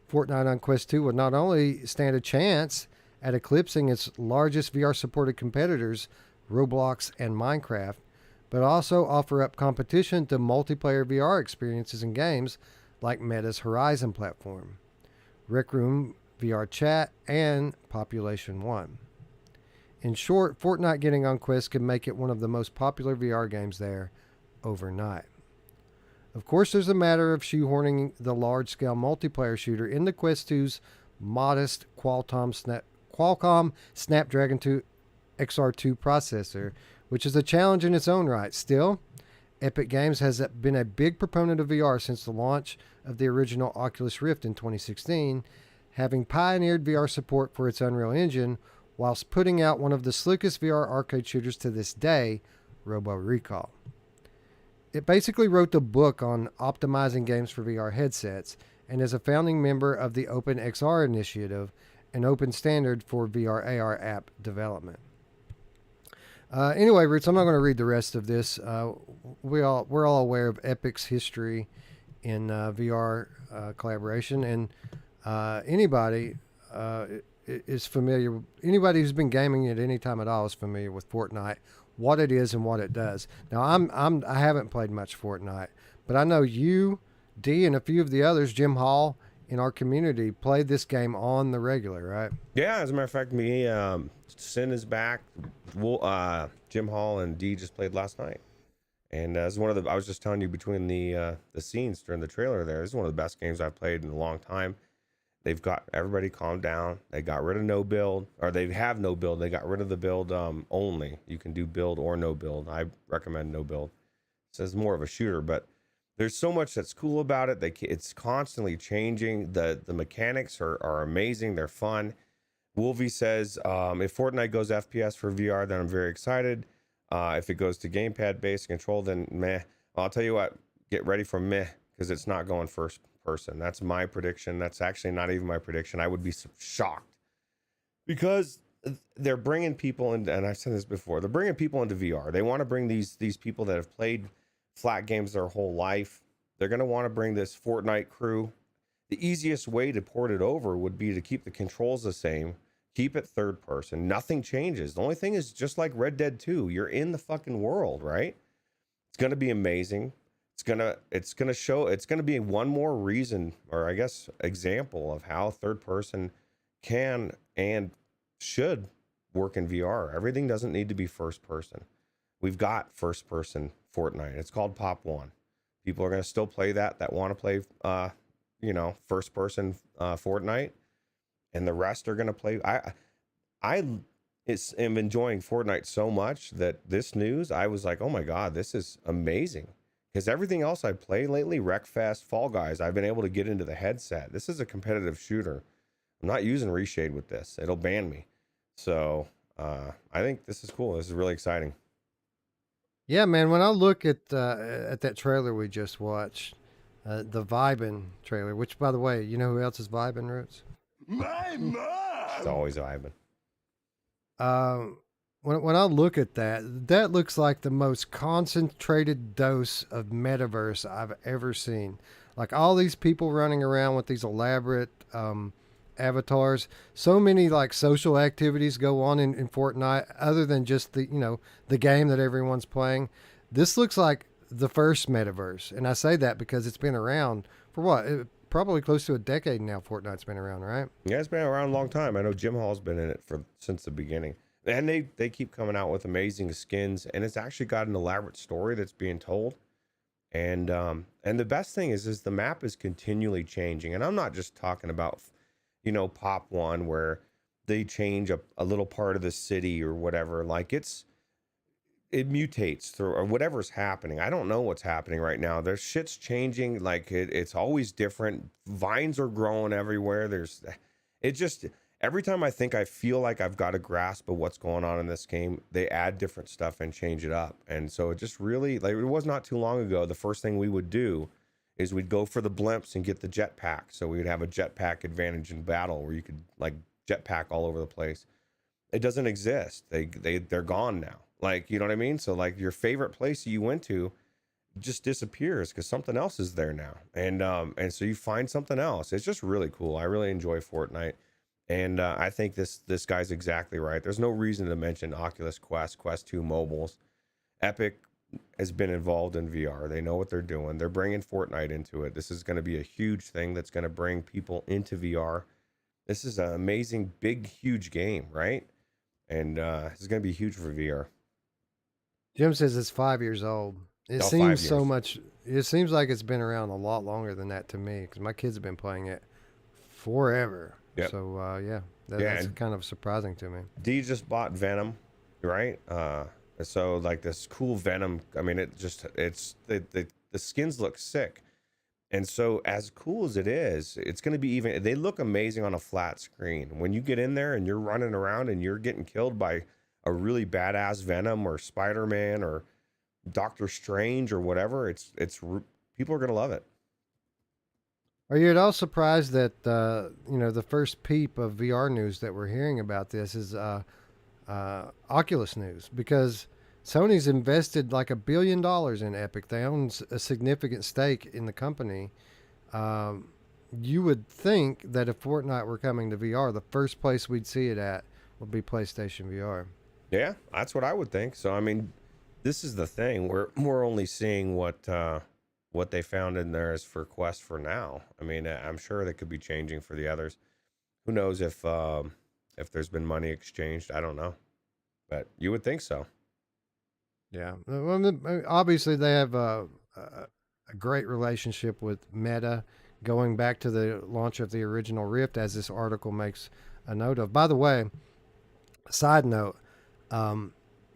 Fortnite on Quest 2 would not only stand a chance at eclipsing its largest VR supported competitors, Roblox and Minecraft, but also offer up competition to multiplayer VR experiences and games like Meta's Horizon platform, Rec Room VR Chat, and Population 1. In short, Fortnite getting on Quest could make it one of the most popular VR games there overnight. Of course, there's a matter of shoehorning the large-scale multiplayer shooter into Quest 2's modest Qualcomm Snapdragon 2 XR2 processor, which is a challenge in its own right. Still, Epic Games has been a big proponent of VR since the launch of the original Oculus Rift in 2016, having pioneered VR support for its Unreal Engine, whilst putting out one of the slickest VR arcade shooters to this day, Robo Recall. It basically wrote the book on optimizing games for VR headsets and is a founding member of the OpenXR initiative, an open standard for VR AR app development. Anyway, Roots, I'm not going to read the rest of this. We're all aware of Epic's history in VR collaboration, and anybody is familiar. Anybody who's been gaming at any time at all is familiar with Fortnite, what it is and what it does. Now, I haven't played much Fortnite, but I know you, D, and a few of the others, Jim Hall, in our community, played this game on the regular, right? Yeah, as a matter of fact, me, Sin is back. Jim Hall and D just played last night, and as one of the, I was just telling you between the scenes during the trailer, there, this is one of the best games I've played in a long time. They've got everybody calmed down. They got rid of no build, or they have no build. They got rid of the build only. You can do build or no build. I recommend no build. So it's more of a shooter, but there's so much that's cool about it. It's constantly changing. The mechanics are amazing. They're fun. Wolvie says, if Fortnite goes FPS for VR, then I'm very excited. If it goes to gamepad based control, then meh. I'll tell you what, get ready for meh, because it's not going first person. That's my prediction. That's actually not even my prediction. I would be shocked because they're bringing people in, and I've said this before, they're bringing people into VR. They want to bring these people that have played flat games their whole life. They're going to want to bring this Fortnite crew. The easiest way to port it over would be to keep the controls the same, keep it third person. Nothing changes. The only thing is just like Red Dead 2, you're in the fucking world, right? It's going to be amazing. It's going to be one more reason, or I guess example of how third person can and should work in VR. Everything doesn't need to be first person. We've got first person Fortnite. It's called Pop 1. People are going to still play that want to play first person Fortnite, and the rest are going to play. I am enjoying Fortnite so much that this news, I was like, oh my God, this is amazing. Because everything else I've played lately, Wreckfest, Fall Guys, I've been able to get into the headset. This is a competitive shooter. I'm not using Reshade with this. It'll ban me. So I think this is cool. This is really exciting. Yeah, man. When I look at that trailer we just watched, the Vibin trailer, which, by the way, you know who else is Vibin, Ruuts? My mom! It's always Vibin. When I look at that looks like the most concentrated dose of metaverse I've ever seen. Like all these people running around with these elaborate avatars. So many like social activities go on in Fortnite other than just the game that everyone's playing. This looks like the first metaverse. And I say that because it's been around for what? Probably close to a decade now. Fortnite's been around, right? Yeah, it's been around a long time. I know Jim Hall's been in it since the beginning. And they keep coming out with amazing skins, and it's actually got an elaborate story that's being told. And the best thing is the map is continually changing. And I'm not just talking about, Pop 1 where they change a little part of the city or whatever. Like it mutates through or whatever's happening. I don't know what's happening right now. There's shit's changing. Like it's always different. Vines are growing everywhere. Every time I feel like I've got a grasp of what's going on in this game, they add different stuff and change it up. And so it just really, like, it was not too long ago, the first thing we would do is we'd go for the blimps and get the jetpack. So we would have a jetpack advantage in battle where you could like jetpack all over the place. It doesn't exist. They're gone now. Like, you know what I mean? So like your favorite place you went to just disappears because something else is there now. And so you find something else. It's just really cool. I really enjoy Fortnite. And I think this guy's exactly right. There's no reason to mention Oculus Quest, Quest 2 mobiles. Epic has been involved in VR. They know what they're doing. They're bringing Fortnite into it. This is going to be a huge thing that's going to bring people into VR. This is an amazing, big, huge game, right? And this is going to be huge for VR. Jim says it's 5 years old. It seems so much. It seems like it's been around a lot longer than that to me because my kids have been playing it forever. Yep. So that's kind of surprising to me. D just bought Venom, right? So like this cool Venom. I mean, the skins look sick, and so as cool as it is, it's going to be even. They look amazing on a flat screen. When you get in there and you're running around and you're getting killed by a really badass Venom or Spider-Man or Doctor Strange or whatever, it's people are going to love it. Are you at all surprised that the first peep of VR news that we're hearing about this is Oculus news? Because Sony's invested like $1 billion in Epic. They own a significant stake in the company. You would think that if Fortnite were coming to VR, the first place we'd see it at would be PlayStation VR. Yeah, that's what I would think. So I mean, this is the thing. We're only seeing what they found in there is for Quest for now. I mean, I'm sure that could be changing for the others. Who knows if there's been money exchanged? I don't know, but you would think so. Yeah, well, obviously they have a great relationship with Meta, going back to the launch of the original Rift, as this article makes a note of. By the way, side note,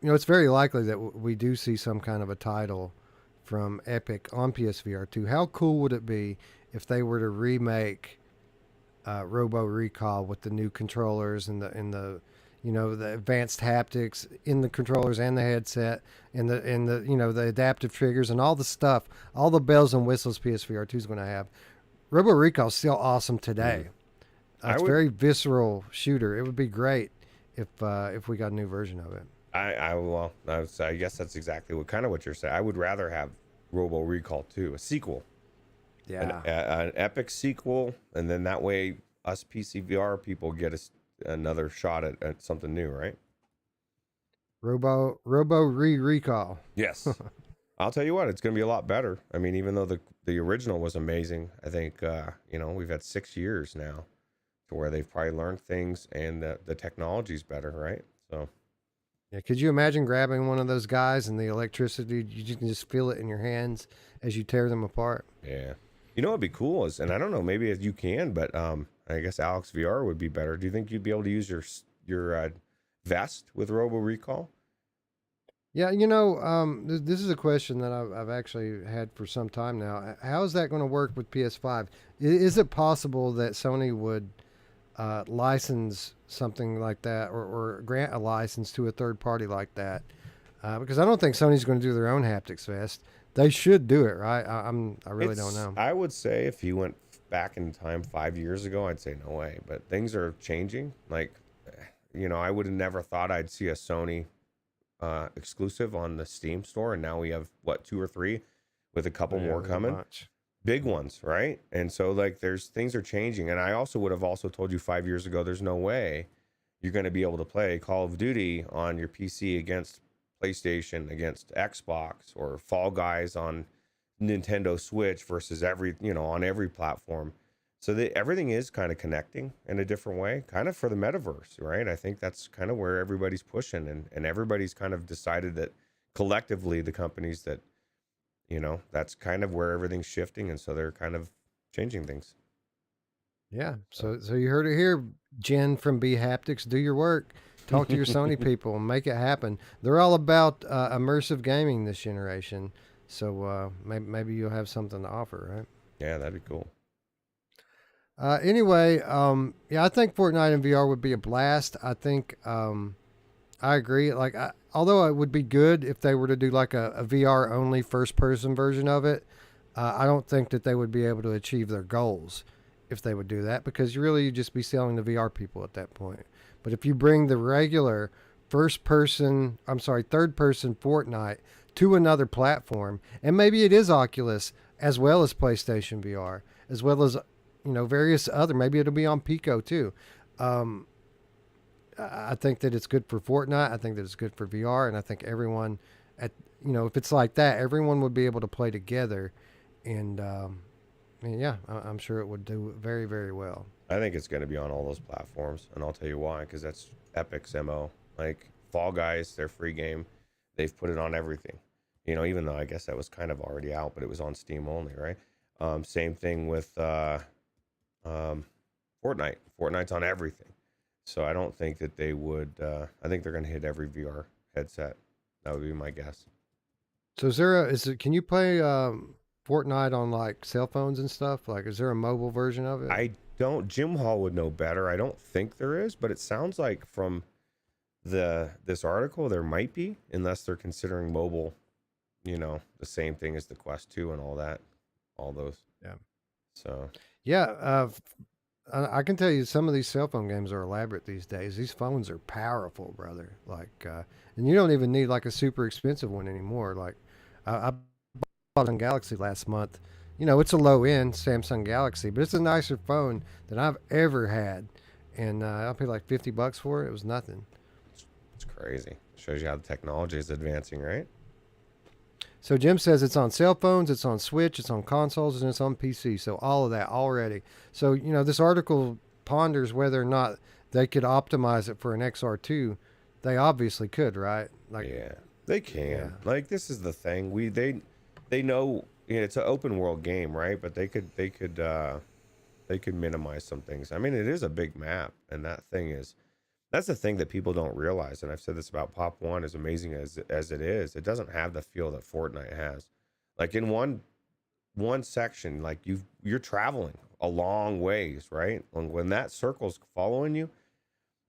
it's very likely that we do see some kind of a title from Epic on PSVR 2. How cool would it be if they were to remake Robo Recall with the new controllers and the advanced haptics in the controllers and the headset and the adaptive triggers and all the stuff, all the bells and whistles PSVR 2 is going to have, Robo Recall's still awesome today. It's a very visceral shooter. It would be great if we got a new version of it. I guess that's exactly what you're saying. I would rather have Robo Recall 2, a sequel. Yeah. An epic sequel, and then that way us PCVR people get another shot at something new, right? Robo Recall. Yes. I'll tell you what, it's going to be a lot better. I mean, even though the original was amazing, I think, we've had 6 years now to where they've probably learned things and the technology's better, right? So. Yeah, could you imagine grabbing one of those guys and the electricity, you can just feel it in your hands as you tear them apart? Yeah. You know what'd be cool is, and I don't know, maybe you can, but I guess Alex VR would be better. Do you think you'd be able to use your vest with Robo Recall? Yeah, this is a question that I've actually had for some time now. How is that going to work with PS5? Is it possible that Sony would license something like that, or grant a license to a third party like that? Because I don't think Sony's going to do their own haptics vest. They should do it, right? I really don't know. I would say if you went back in time 5 years ago, I'd say no way. But things are changing. Like, I would have never thought I'd see a Sony exclusive on the Steam store, and now we have 2 or 3 with a couple more coming. Big ones, right? And so things are changing. And I also would have also told you 5 years ago, there's no way you're going to be able to play Call of Duty on your PC against PlayStation, against Xbox, or Fall Guys on Nintendo Switch versus on every platform. So everything is kind of connecting in a different way, kind of for the metaverse, right? I think that's kind of where everybody's pushing, and everybody's kind of decided that collectively, the companies that, that's kind of where everything's shifting, and so they're kind of changing things. Yeah. So you heard it here, Jen from B Haptics. Do your work. Talk to your Sony people and make it happen. They're all about immersive gaming this generation. So maybe you'll have something to offer, right? Yeah, that'd be cool. Anyway, I think Fortnite in VR would be a blast. I think I agree. Although it would be good if they were to do like a VR only first person version of it, I don't think that they would be able to achieve their goals if they would do that, because you'd just be selling to VR people at that point. But if you bring the regular third person Fortnite to another platform, and maybe it is Oculus as well as PlayStation VR, as well as various other, maybe it'll be on Pico too. I think that it's good for Fortnite. I think that it's good for VR, and I think everyone if it's like that, everyone would be able to play together, and I'm sure it would do very, very well. I think it's going to be on all those platforms, and I'll tell you why, because that's Epic's MO. Like Fall Guys, their free game, they've put it on everything. Even though I guess that was kind of already out, but it was on Steam only, right? Same thing with Fortnite. Fortnite's on everything. So I don't think that they would. I think they're going to hit every VR headset. That would be my guess. So can you play Fortnite on like cell phones and stuff? Like, is there a mobile version of it? I don't. Jim Hall would know better. I don't think there is, but it sounds like from this article there might be, unless they're considering mobile, the same thing as the Quest 2 and all those. Yeah. So. Yeah. I can tell you some of these cell phone games are elaborate these days. These phones are powerful, brother. And you don't even need like a super expensive one anymore. Like, I bought a Galaxy last month. It's a low end Samsung Galaxy, but it's a nicer phone than I've ever had. And I paid like $50 for it. It was nothing. It's crazy. Shows you how the technology is advancing, right? So Jim says it's on cell phones, it's on Switch, it's on consoles, and it's on PC. So all of that already. So, this article ponders whether or not they could optimize it for an XR2. They obviously could, right? Yeah, they can. Yeah. This is the thing. They know it's an open world game, right? But they could minimize some things. I mean, it is a big map, and that's the thing that people don't realize. And I've said this about Pop 1, as amazing as it is, it doesn't have the feel that Fortnite has. Like in one section, like you're traveling a long ways, right? When that circle's following you,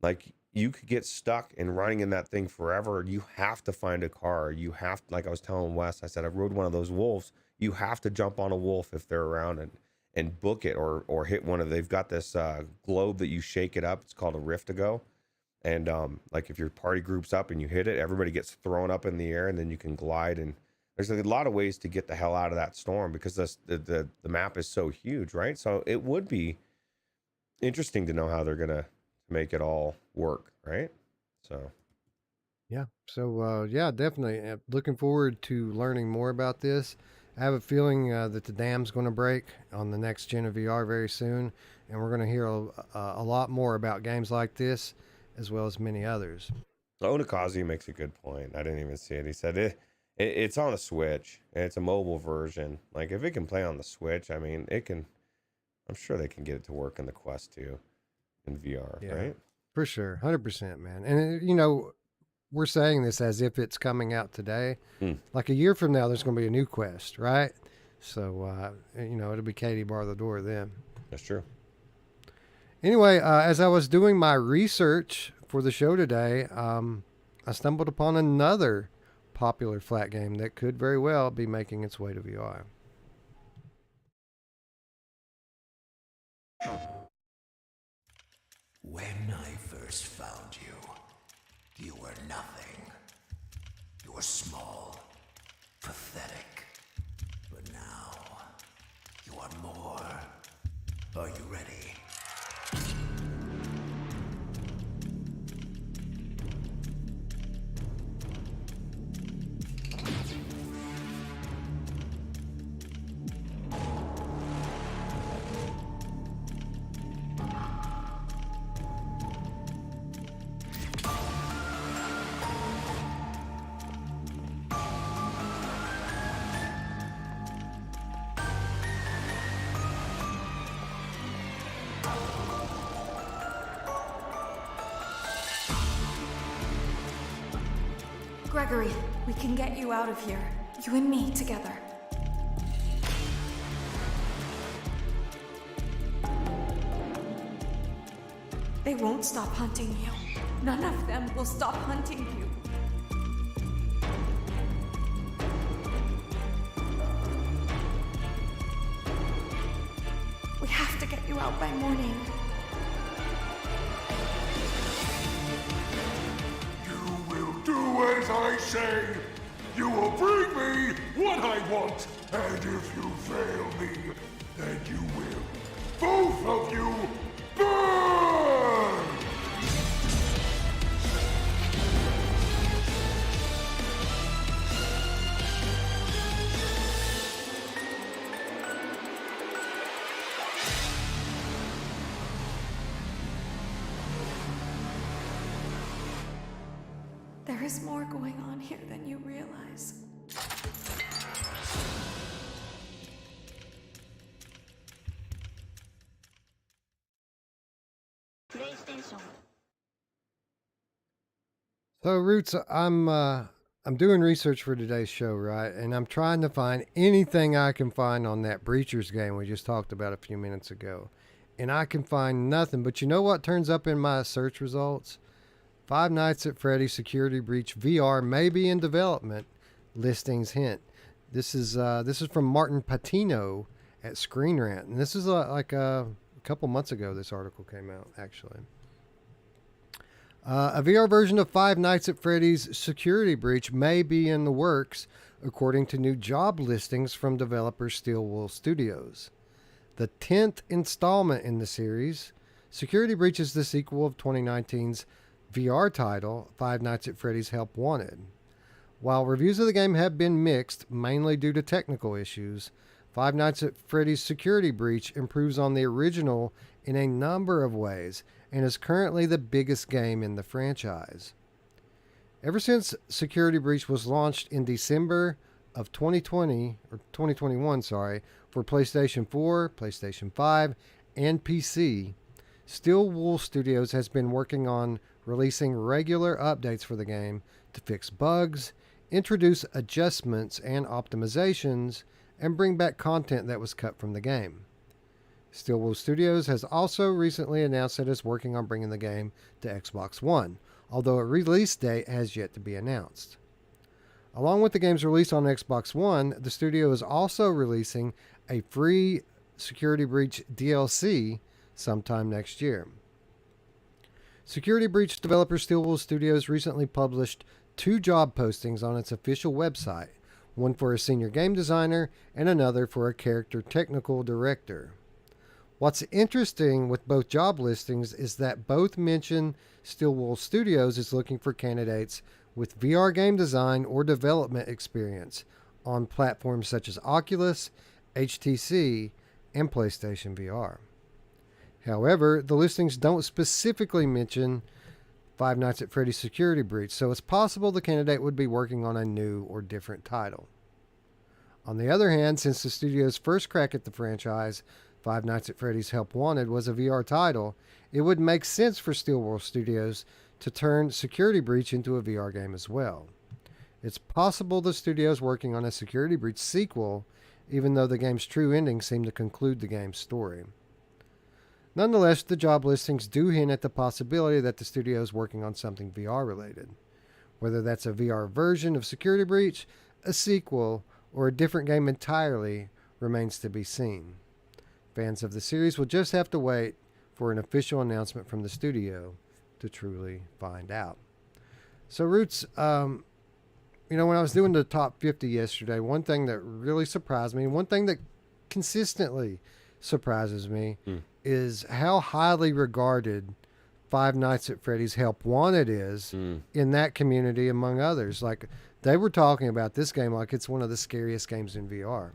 like you could get stuck in running in that thing forever. You have to find a car. You have, like I was telling Wes, I said, I rode one of those wolves. You have to jump on a wolf if they're around, and book it, or hit one of, they've got this globe that you shake it up. It's called a rift to go. And like if your party groups up and you hit it, everybody gets thrown up in the air, and then you can glide. And there's a lot of ways to get the hell out of that storm, because the map is so huge, right? So it would be interesting to know how they're gonna make it all work, right? So yeah. So yeah, definitely looking forward to learning more about this. I have a feeling that the dam's going to break on the next gen of VR very soon, and we're going to hear a lot more about games like this, as well as many others. Onikazi makes a good point. I didn't even see it. He said it's on a Switch, and it's a mobile version. Like, if it can play on the Switch, I mean, it can. I'm sure they can get it to work in the Quest 2 in VR, Yeah, right? For sure, 100%, man. And you know, we're saying this as if it's coming out today. Like a year from now, there's going to be a new Quest, right? So you know, it'll be Katie bar the door then. That's true. Anyway, as I was doing my research for the show today, I stumbled upon another popular flat game that could very well be making its way to VR. When I first found you, you were nothing. You were small, pathetic. But now, you are more. Are you ready? Gregory, we can get you out of here. You and me together. They won't stop hunting you. None of them will stop hunting you. We have to get you out by morning. As I say, you will bring me what I want, and if you fail me, then you will, both of you, burn! There is more going on here than you realize. PlayStation. So, Roots, I'm doing research for today's show, right? And I'm trying to find anything I can find on that Breachers game we just talked about a few minutes ago. And I can find nothing. But you know what turns up in my search results? Five Nights at Freddy's Security Breach VR may be in development. Listings hint. This is from Martin Patino at Screen Rant, and this is like a couple months ago. This article came out actually. A VR version of Five Nights at Freddy's Security Breach may be in the works, according to new job listings from developer Steelwool Studios. The 10th installment in the series, Security Breach is the sequel of 2019's VR title, Five Nights at Freddy's Help Wanted. While reviews of the game have been mixed, mainly due to technical issues, Five Nights at Freddy's Security Breach improves on the original in a number of ways and is currently the biggest game in the franchise. Ever since Security Breach was launched in December of 2021, for PlayStation 4, PlayStation 5, and PC, Steelwool Studios has been working on releasing regular updates for the game to fix bugs, introduce adjustments and optimizations, and bring back content that was cut from the game. Steelwool Studios has also recently announced that it's working on bringing the game to Xbox One, although a release date has yet to be announced. Along with the game's release on Xbox One, the studio is also releasing a free Security Breach DLC sometime next year. Security Breach developer Stillwell Studios recently published 2 job postings on its official website, one for a senior game designer and another for a character technical director. What's interesting with both job listings is that both mention Stillwell Studios is looking for candidates with VR game design or development experience on platforms such as Oculus, HTC, and PlayStation VR. However, the listings don't specifically mention Five Nights at Freddy's Security Breach, so it's possible the candidate would be working on a new or different title. On the other hand, since the studio's first crack at the franchise, Five Nights at Freddy's Help Wanted, was a VR title, it would make sense for Stillwell Studios to turn Security Breach into a VR game as well. It's possible the studio's working on a Security Breach sequel, even though the game's true ending seemed to conclude the game's story. Nonetheless, the job listings do hint at the possibility that the studio is working on something VR related. Whether that's a VR version of Security Breach, a sequel, or a different game entirely remains to be seen. Fans of the series will just have to wait for an official announcement from the studio to truly find out. So, Ruuts, when I was doing the top 50 yesterday, one thing that really surprised me, one thing that consistently surprises me, is how highly regarded Five Nights at Freddy's Help Wanted is in that community, among others. Like, they were talking about this game like it's one of the scariest games in VR.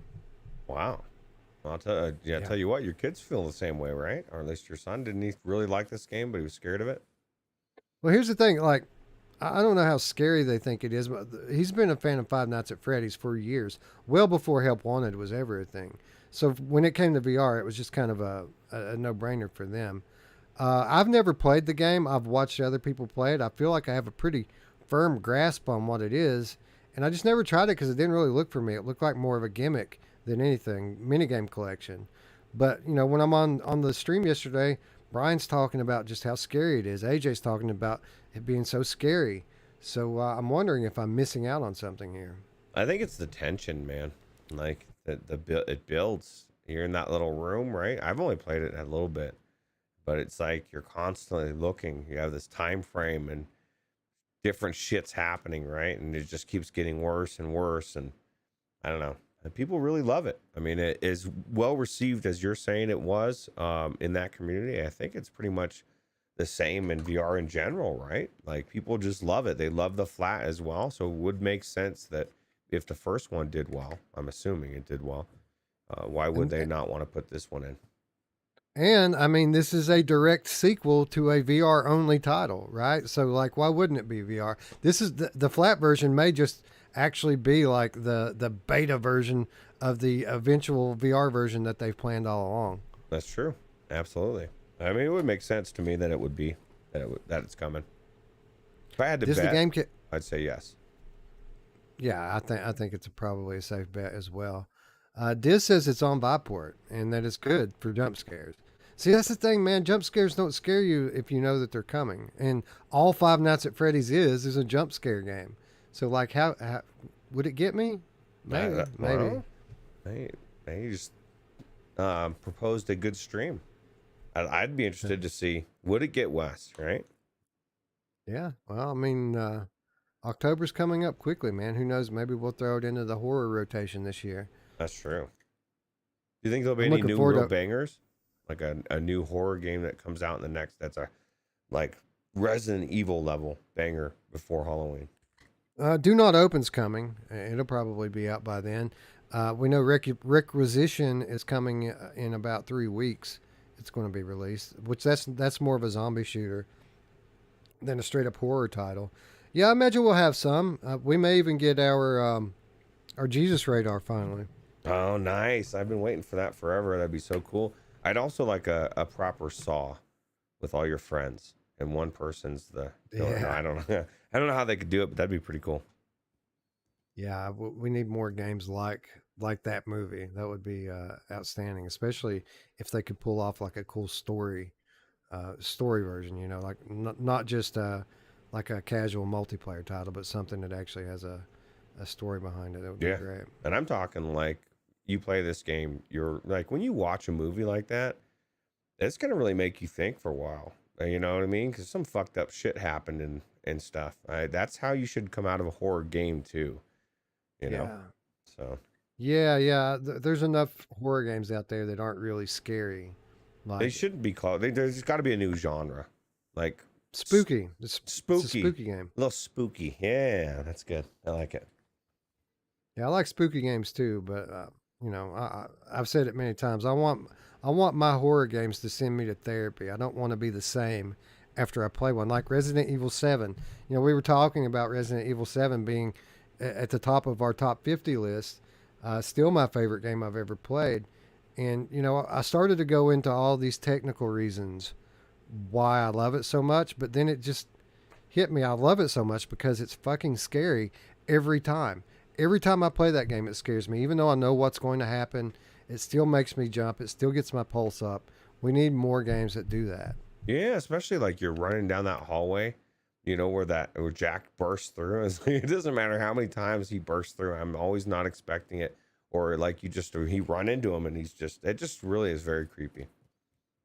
Wow. Well, I'll tell you what, your kids feel the same way, right? Or at least your son. Didn't he really like this game, but he was scared of it? Well, here's the thing. Like, I don't know how scary they think it is, but he's been a fan of Five Nights at Freddy's for years, well before Help Wanted was ever a thing. So when it came to VR, it was just kind of a no-brainer for them. I've never played the game. I've watched other people play it. I feel like I have a pretty firm grasp on what it is, and I just never tried it because it didn't really look for me. It looked like more of a gimmick than anything, minigame collection. But, when I'm on the stream yesterday, Brian's talking about just how scary it is. AJ's talking about it being so scary. So I'm wondering if I'm missing out on something here. I think it's the tension, man. Like, it builds. You're in that little room, right? I've only played it a little bit, but it's like you're constantly looking. You have this time frame and different shit's happening, right? And it just keeps getting worse and worse. And I don't know. And people really love it. I mean, it is well received as you're saying it was in that community. I think it's pretty much the same in VR in general, right? Like, people just love it. They love the flat as well. So it would make sense that if the first one did well, I'm assuming it did well, why would they not want to put this one in? And, I mean, this is a direct sequel to a VR-only title, right? So, like, why wouldn't it be VR? This is the flat version may just actually be like the beta version of the eventual VR version that they've planned all along. That's true. Absolutely. I mean, it would make sense to me that it would be, that it's coming. If I had to bet, I'd say yes. Yeah, I think it's probably a safe bet as well. Diz says it's on Viveport and that it's good for jump scares. See, that's the thing, man. Jump scares don't scare you if you know that they're coming. And all Five Nights at Freddy's is a jump scare game. So, like, how would it get me? Maybe. Well, you just proposed a good stream. I'd be interested to see, would it get Wes, right? Yeah. Well, I mean, October's coming up quickly, man. Who knows? Maybe we'll throw it into the horror rotation this year. That's true. Do you think there'll be any new real bangers? Like a new horror game that comes out in the next, that's a, like, Resident Evil level banger before Halloween? Do Not Open's coming. It'll probably be out by then. We know Requisition is coming in about 3 weeks. It's going to be released, which that's more of a zombie shooter than a straight up horror title. Yeah, I imagine we'll have some. We may even get our Jesus Radar finally. Oh, nice! I've been waiting for that forever. That'd be so cool. I'd also like a proper Saw with all your friends, and one person's the. Yeah. I don't know. I don't know how they could do it, but that'd be pretty cool. Yeah, we need more games like that movie. That would be outstanding, especially if they could pull off like a cool story version. Like not just like a casual multiplayer title, but something that actually has a story behind it. That would be great. And I'm talking like you play this game, you're like, when you watch a movie like that, it's gonna really make you think for a while. You know what I mean? Because some fucked up shit happened and stuff. That's how you should come out of a horror game too. You know. So. Yeah. There's enough horror games out there that aren't really scary. Like, they shouldn't be called. There's got to be a new genre, like spooky. Spooky. It's a spooky game. A little spooky. Yeah, that's good. I like it. Yeah, I like spooky games too. But you know, I've said it many times. I want my horror games to send me to therapy. I don't want to be the same after I play one. Like Resident Evil 7. You know, we were talking about Resident Evil 7 being at the top of our top 50 list. Still my favorite game I've ever played. And, you know, I started to go into all these technical reasons why I love it so much, but then it just hit me. I love it so much because it's fucking scary every time. Every time I play that game, it scares me. Even though I know what's going to happen, it still makes me jump. It still gets my pulse up. We need more games that do that. Yeah, especially like you're running down that hallway, you know, where Jack bursts through. It doesn't matter how many times he bursts through. I'm always not expecting it. Or like he run into him and it just really is very creepy.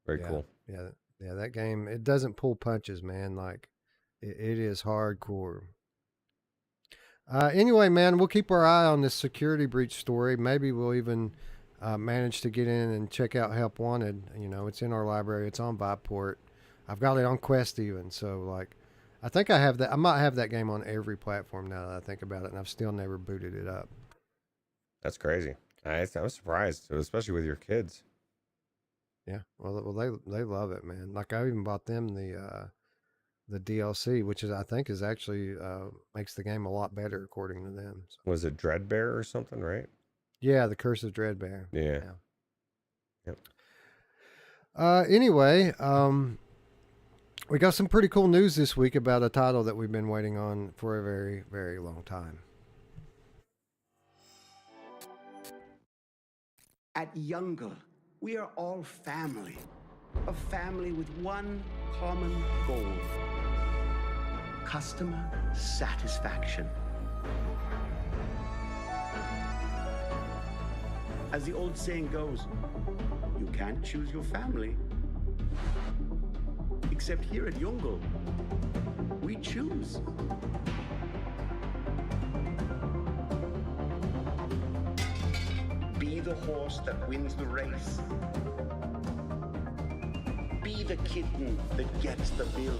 Very cool. Yeah, that game, it doesn't pull punches, man. Like it is hardcore. Anyway, man, we'll keep our eye on this security breach story. Maybe we'll even manage to get in and check out Help Wanted. You know, it's in our library. It's on Viveport. I've got it on Quest even. So like, I think I have that. I might have that game on every platform now that I think about it, and I've still never booted it up. That's crazy. I was surprised, especially with your kids. Yeah, well, they love it, man. Like I even bought them the DLC, which I think is actually makes the game a lot better according to them. So. Was it Dreadbear or something, right? Yeah, the Curse of Dreadbear. Yeah. Yep. Anyway, we got some pretty cool news this week about a title that we've been waiting on for a very, very long time. At Youngle, we are all family. A family with one common goal. Customer satisfaction. As the old saying goes, you can't choose your family. Except here at Youngle, we choose. Be the horse that wins the race. Be the kitten that gets the milk.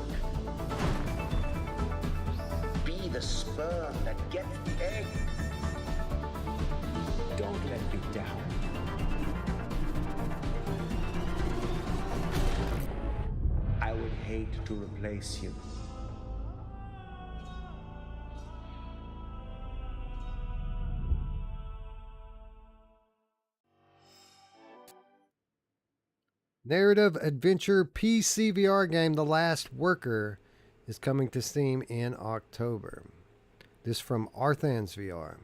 Be the sperm that gets the egg. Don't let you down. I would hate to replace you. Narrative adventure PSVR game The Last Worker is coming to Steam in October. This from Arthans VR.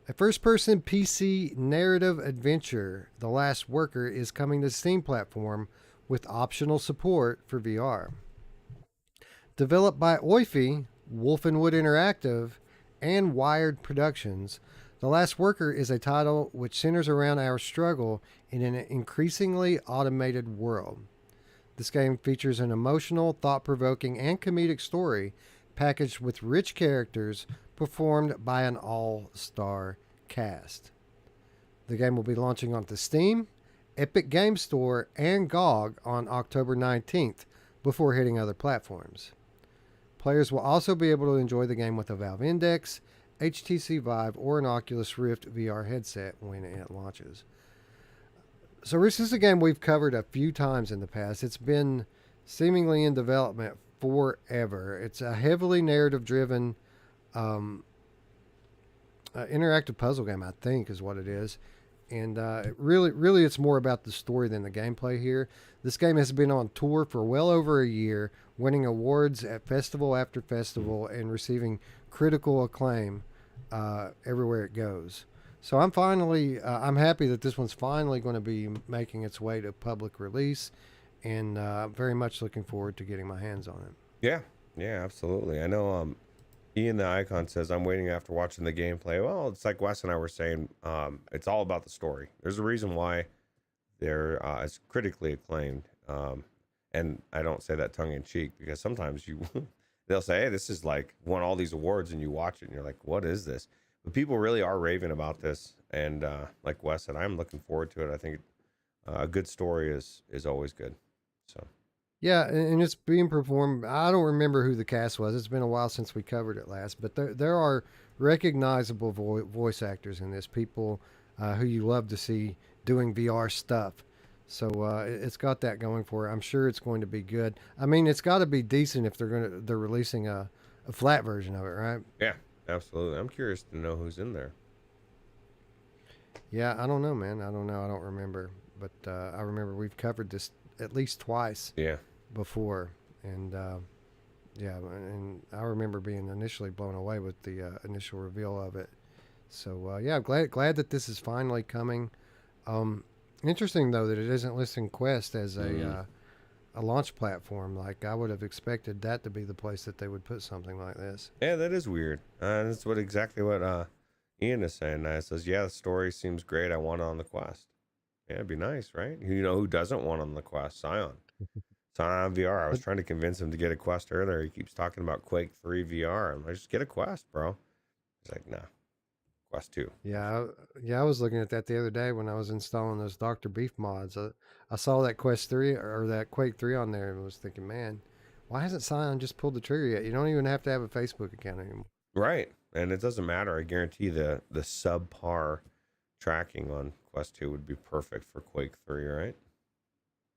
A first-person PC narrative adventure, The Last Worker, is coming to Steam platform with optional support for VR. Developed by Oifi, Wolfenwood Interactive, and Wired Productions, The Last Worker is a title which centers around our struggle in an increasingly automated world. This game features an emotional, thought-provoking, and comedic story packaged with rich characters performed by an all-star cast. The game will be launching onto Steam, Epic Games Store, and GOG on October 19th before hitting other platforms. Players will also be able to enjoy the game with a Valve Index, HTC Vive, or an Oculus Rift VR headset when it launches. So this is a game we've covered a few times in the past. It's been seemingly in development forever. It's a heavily narrative-driven interactive puzzle game, I think, is what it is. And really, it's more about the story than the gameplay here. This game has been on tour for well over a year, winning awards at festival after festival and receiving critical acclaim everywhere it goes. So I'm happy that this one's finally going to be making its way to public release, and very much looking forward to getting my hands on it. Yeah, absolutely. I know, Ian the Icon says, I'm waiting after watching the gameplay. Well, it's like Wes and I were saying, it's all about the story. There's a reason why it's critically acclaimed. And I don't say that tongue in cheek, because sometimes they'll say, hey, this is like won all these awards, and you watch it and you're like, what is this? But people really are raving about this. And like Wes said, I'm looking forward to it. I think a good story is always good. So. Yeah, and it's being performed. I don't remember who the cast was. It's been a while since we covered it last, but there are recognizable voice actors in this. People who you love to see doing VR stuff. So it's got that going for it. I'm sure it's going to be good. I mean, it's got to be decent if they're releasing a flat version of it, right? Yeah, absolutely. I'm curious to know who's in there. Yeah, I don't know, man. I don't know. I don't remember, but I remember we've covered this at least twice. Yeah. Before, and and I remember being initially blown away with the initial reveal of it. So yeah, glad that this is finally coming. Interesting though that it isn't listing Quest as a launch platform. Like, I would have expected that to be the place that they would put something like this. Yeah, that is weird. That's exactly what Ian is saying. It says, yeah, the story seems great. I want it on the Quest. Yeah, it'd be nice, right? You know who doesn't want it on the Quest? Scion. On VR. I was trying to convince him to get a Quest earlier. He keeps talking about Quake 3 VR. I'm like, just get a Quest, bro. He's like, no, Quest 2. Yeah, I was looking at that the other day when I was installing those Dr. Beef mods. I saw that Quest 3 or that Quake 3 on there and was thinking, man, why hasn't Scion just pulled the trigger yet? You don't even have to have a Facebook account anymore. Right, and it doesn't matter. I guarantee the subpar tracking on Quest 2 would be perfect for Quake 3, right?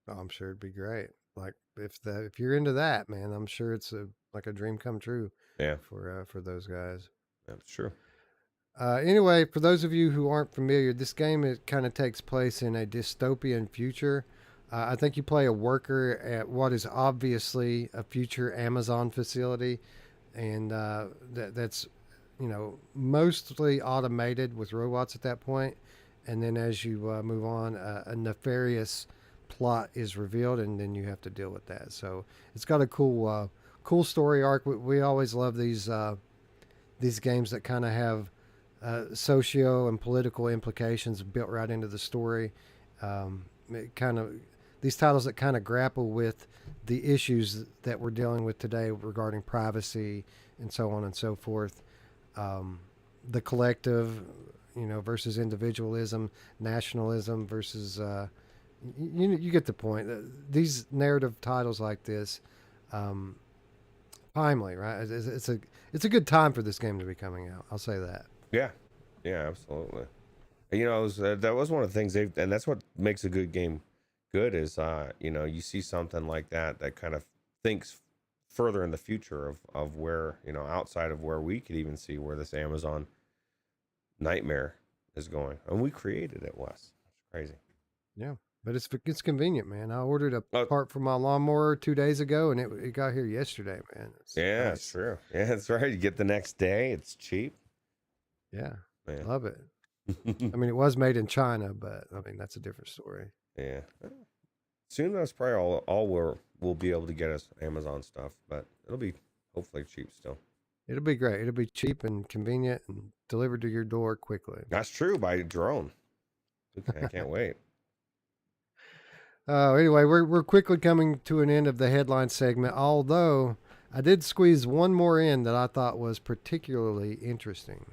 Oh, I'm sure it'd be great. Like, if you're into that, man, I'm sure it's like a dream come true. Yeah, for those guys. That's true. Anyway, for those of you who aren't familiar, this game, it kind of takes place in a dystopian future. I think you play a worker at what is obviously a future Amazon facility, and that's mostly automated with robots at that point. And then as you move on, a nefarious plot is revealed, and then you have to deal with that. So it's got a cool story arc. We always love these games that kind of have socio and political implications built right into the story. These titles that kind of grapple with the issues that we're dealing with today regarding privacy and so on and so forth. The collective, versus individualism, nationalism versus you get the point. These narrative titles like this, timely, right? It's a good time for this game to be coming out. I'll say that. Yeah, absolutely. That was one of the things and that's what makes a good game good is you see something like that kind of thinks further in the future of where outside of where we could even see where this Amazon nightmare is going, and we created it, Wes. It's crazy. Yeah. But it's convenient, man. I ordered a part for my lawnmower 2 days ago, and it got here yesterday, man. It's true. Yeah, that's right. You get the next day. It's cheap. Yeah, man. Love it. I mean, it was made in China, but I mean, that's a different story. Yeah. Soon that's probably all we'll be able to get us Amazon stuff, but it'll be hopefully cheap still. It'll be great. It'll be cheap and convenient and delivered to your door quickly. That's true, by drone. I can't wait. Anyway, we're quickly coming to an end of the headline segment, although I did squeeze one more in that I thought was particularly interesting.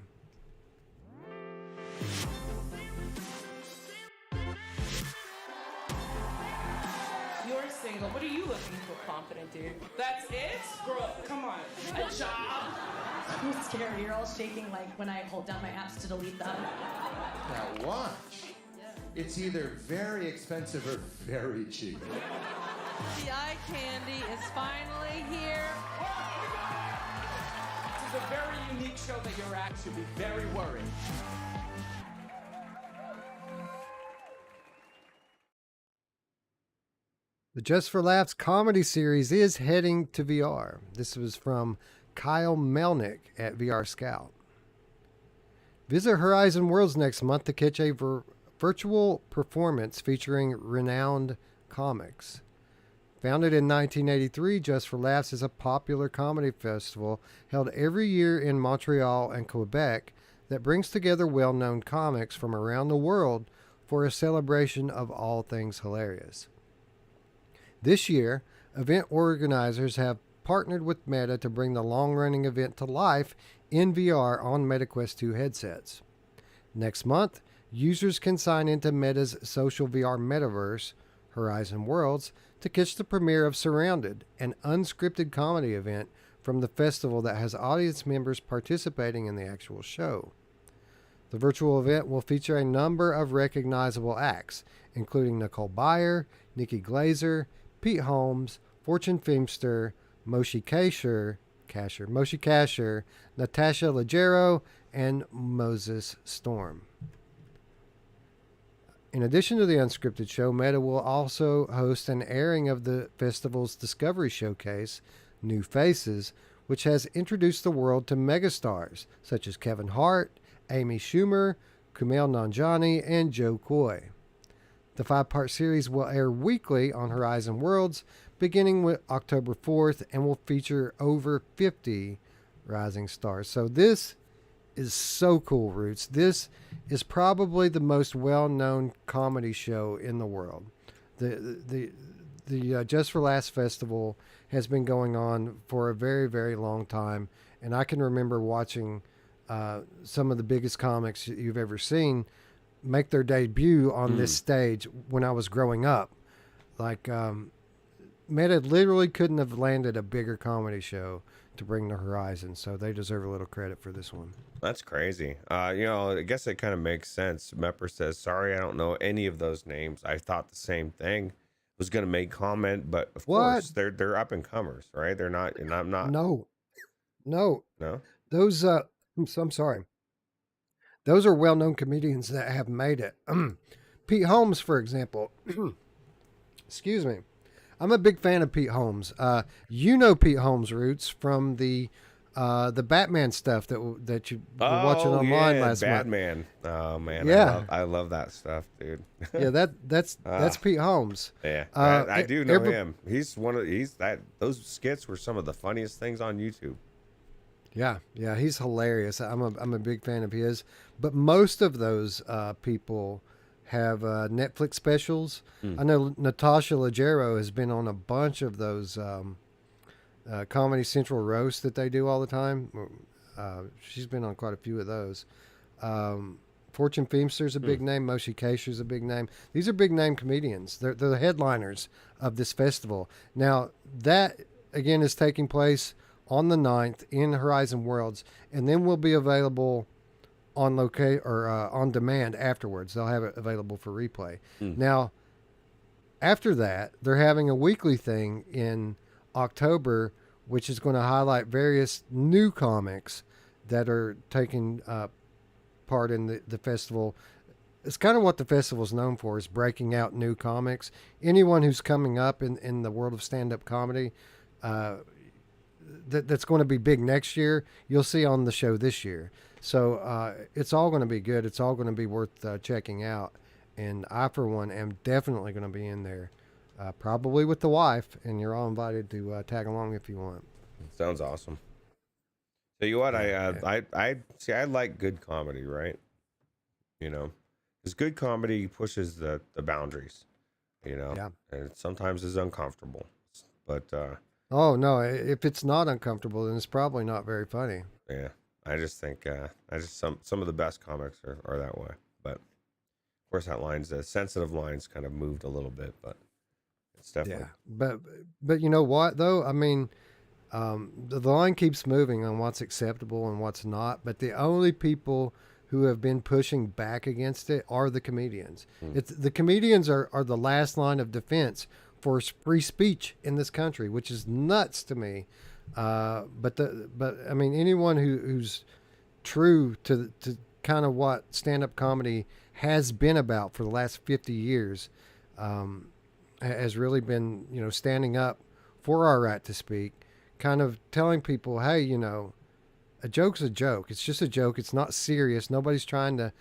You're single. What are you looking for? Confident, dude. That's it? Girl, come on. A job? I'm scared. You're all shaking like when I hold down my apps to delete them. Now watch. It's either very expensive or very cheap. The eye candy is finally here. This is a very unique show that you're at. Should be very worried. The Just for Laughs comedy series is heading to VR. This was from Kyle Melnick at VR Scout. Visit Horizon Worlds next month to catch a virtual performance featuring renowned comics. Founded in 1983, Just for Laughs is a popular comedy festival held every year in Montreal and Quebec that brings together well-known comics from around the world for a celebration of all things hilarious. This year, event organizers have partnered with Meta to bring the long-running event to life in VR on MetaQuest 2 headsets. Next month, users can sign into Meta's social VR metaverse, Horizon Worlds, to catch the premiere of Surrounded, an unscripted comedy event from the festival that has audience members participating in the actual show. The virtual event will feature a number of recognizable acts, including Nicole Byer, Nikki Glazer, Pete Holmes, Fortune Feimster, Moshe Kasher, Natasha Leggero, and Moses Storm. In addition to the unscripted show, Meta will also host an airing of the festival's Discovery Showcase, New Faces, which has introduced the world to megastars such as Kevin Hart, Amy Schumer, Kumail Nanjiani, and Joe Coy. The 5-part series will air weekly on Horizon Worlds, beginning with October 4th, and will feature over 50 rising stars. So this is so cool, Roots. This is probably the most well-known comedy show in the world. The Just for Laughs festival has been going on for a very, very long time, and I can remember watching some of the biggest comics you've ever seen make their debut on this stage when I was growing up. Like, Meta literally couldn't have landed a bigger comedy show to bring to Horizon, so they deserve a little credit for this one. That's crazy. I guess it kind of makes sense. Mepper says, sorry, I don't know any of those names. I thought the same thing. Was going to make comment, but of course they're up and comers, right? They're not, and I'm not. No. Those, I'm sorry. Those are well-known comedians that have made it. Pete Holmes, for example. Excuse me. I'm a big fan of Pete Holmes. You know Pete Holmes' roots from the Batman stuff that you were watching online last Batman. Month. Oh man, yeah, I love that stuff, dude. Yeah, that's Pete Holmes. Yeah, I do know him. He's those skits were some of the funniest things on YouTube. Yeah, he's hilarious. I'm a big fan of his. But most of those people have Netflix specials. I know Natasha Leggero has been on a bunch of those Comedy Central roasts that they do all the time. She's been on quite a few of those. Fortune Feimster's a big name. Moshe Kasher's a big name. These are big name comedians. They're the headliners of this festival. Now, that, again, is taking place on the 9th in Horizon Worlds, and then will be available on on demand afterwards. They'll have it available for replay. Now, after that, they're having a weekly thing in October, which is going to highlight various new comics that are taking part in the festival. It's kind of what the festival is known for, is breaking out new comics. Anyone who's coming up in the world of stand-up comedy that's going to be big next year, you'll see on the show this year. So it's all going to be good. It's all going to be worth checking out. And I, for one, am definitely going to be in there, probably with the wife. And you're all invited to tag along if you want. Sounds awesome. Tell you what, I see. I like good comedy, right? You know, because good comedy pushes the boundaries. You know, and it sometimes is uncomfortable, but. Oh no! If it's not uncomfortable, then it's probably not very funny. Yeah, I just think some of the best comics are that way. But of course, the sensitive lines kind of moved a little bit, but it's definitely. Yeah, but you know what though? I mean, the line keeps moving on what's acceptable and what's not. But the only people who have been pushing back against it are the comedians. It's the comedians are the last line of defense for free speech in this country, which is nuts to me. But I mean, anyone who's true to kind of what stand-up comedy has been about for the last 50 years has really been, standing up for our right to speak, kind of telling people, hey, a joke's a joke. It's just a joke. It's not serious. Nobody's trying to,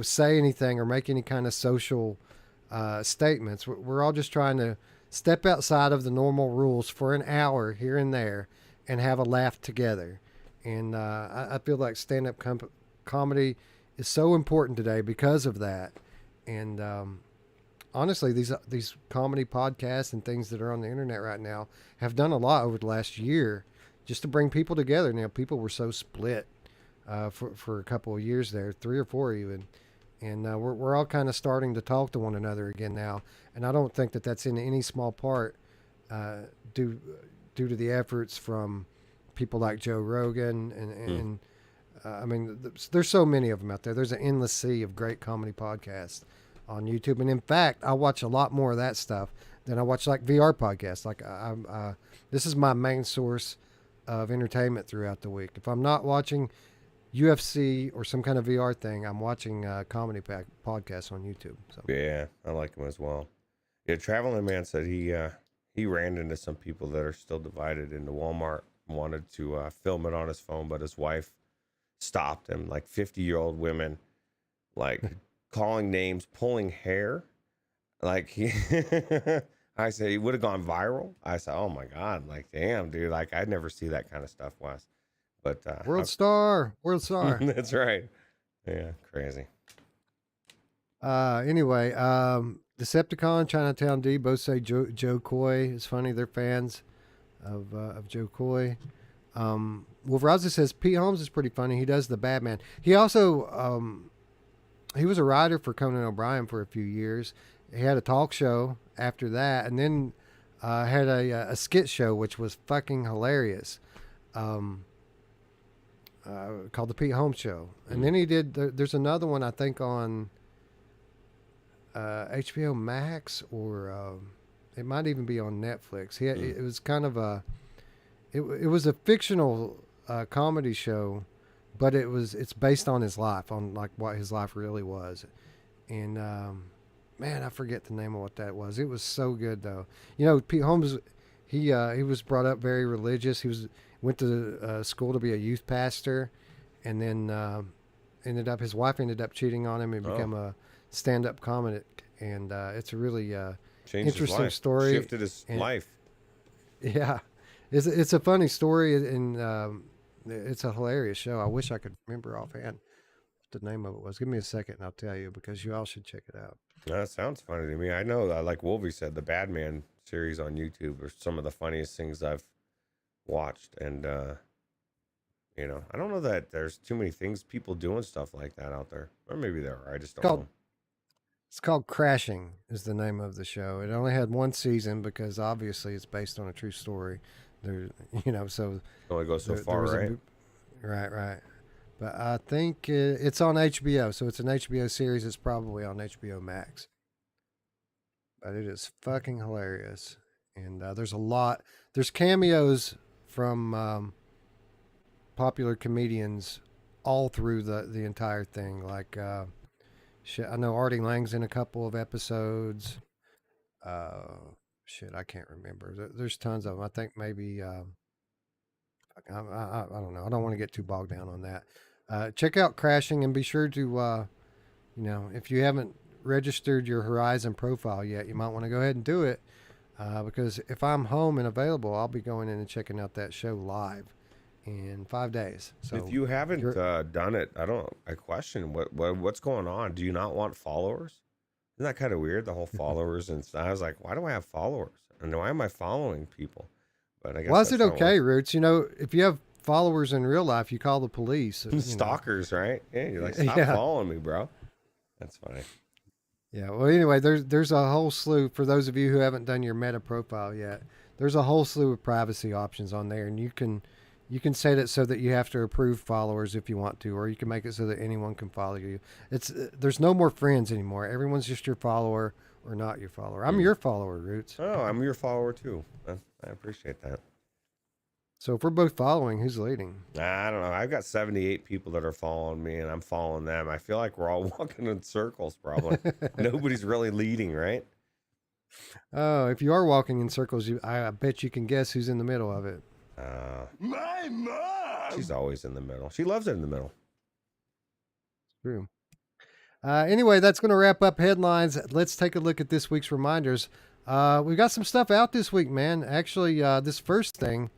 say anything or make any kind of social statements. We're all just trying to step outside of the normal rules for an hour here and there and have a laugh together. And I feel like stand-up comedy is so important today because of that. And honestly, these comedy podcasts and things that are on the internet right now have done a lot over the last year just to bring people together. Now, people were so split for a couple of years there, 3 or 4 even. And we're all kind of starting to talk to one another again now. And I don't think that that's in any small part due to the efforts from people like Joe Rogan. And I mean, there's so many of them out there. There's an endless sea of great comedy podcasts on YouTube. And in fact, I watch a lot more of that stuff than I watch like VR podcasts. Like this is my main source of entertainment throughout the week. If I'm not watching UFC or some kind of VR thing, I'm watching comedy podcasts on YouTube. So yeah, I like him as well. Yeah, Traveling Man said he ran into some people that are still divided into Walmart, wanted to film it on his phone, but his wife stopped him. Like 50-year-old women, like calling names, pulling hair. Like I said, he would have gone viral. I said, oh my God, like damn, dude, like I'd never see that kind of stuff, Wes. But world star. That's right. Yeah, crazy. Anyway, Decepticon, Chinatown D both say Joe Coy is funny. They're fans of Joe Coy. Wolf Rousey says Pete Holmes is pretty funny. He does the Batman. He also he was a writer for Conan O'Brien for a few years. He had a talk show after that, and then had a skit show which was fucking hilarious. Called the Pete Holmes Show. And then he did, there's another one I think on HBO Max, or it might even be on Netflix. It was kind of it was a fictional comedy show, but it's based on his life, on like what his life really was. And man, I forget the name of what that was. It was so good though. You know, Pete Holmes, he was brought up very religious. Went to school to be a youth pastor, and then his wife ended up cheating on him and became a stand-up comic. And it's a really interesting story. Shifted his life. Yeah, it's a funny story, and it's a hilarious show. I wish I could remember offhand what the name of it was. Give me a second and I'll tell you, because you all should check it out. That sounds funny to me. I know that, like Wolvie said, the Batman series on YouTube are some of the funniest things I've watched. And you know, I don't know that there's too many people doing stuff like that out there, or maybe there are. I just don't know. It's called Crashing is the name of the show. It only had one season because obviously it's based on a true story. There, so it only goes so far, right? Right. But I think it's on HBO, so it's an HBO series. It's probably on HBO Max. But it is fucking hilarious, and there's cameos from popular comedians all through the entire thing. Like I know Artie Lang's in a couple of episodes. I can't remember. There's tons of them. I think maybe I don't know. I don't want to get too bogged down on that. Check out Crashing, and be sure to if you haven't registered your Horizon profile yet, you might want to go ahead and do it. Because if I'm home and available, I'll be going in and checking out that show live in 5 days. So if you haven't done it, I question what's going on. Do you not want followers? Isn't that kind of weird? The whole followers, and I was like, why do I have followers? And why am I following people? But I guess. Why is it okay, Roots? If you have followers in real life, you call the police. Stalkers, right? Yeah, you're like, stop following me, bro. That's funny. Yeah. Well, anyway, there's a whole slew, for those of you who haven't done your Meta profile yet. There's a whole slew of privacy options on there, and you can set it so that you have to approve followers if you want to, or you can make it so that anyone can follow you. There's no more friends anymore. Everyone's just your follower or not your follower. I'm your follower, Roots. Oh, I'm your follower too. I appreciate that. So if we're both following, who's leading? I don't know. I've got 78 people that are following me, and I'm following them. I feel like we're all walking in circles, probably. Nobody's really leading, right? Oh, if you are walking in circles, I bet you can guess who's in the middle of it. My mom! She's always in the middle. She loves it in the middle. True. Anyway, that's going to wrap up headlines. Let's take a look at this week's reminders. We got some stuff out this week, man. Actually, this first thing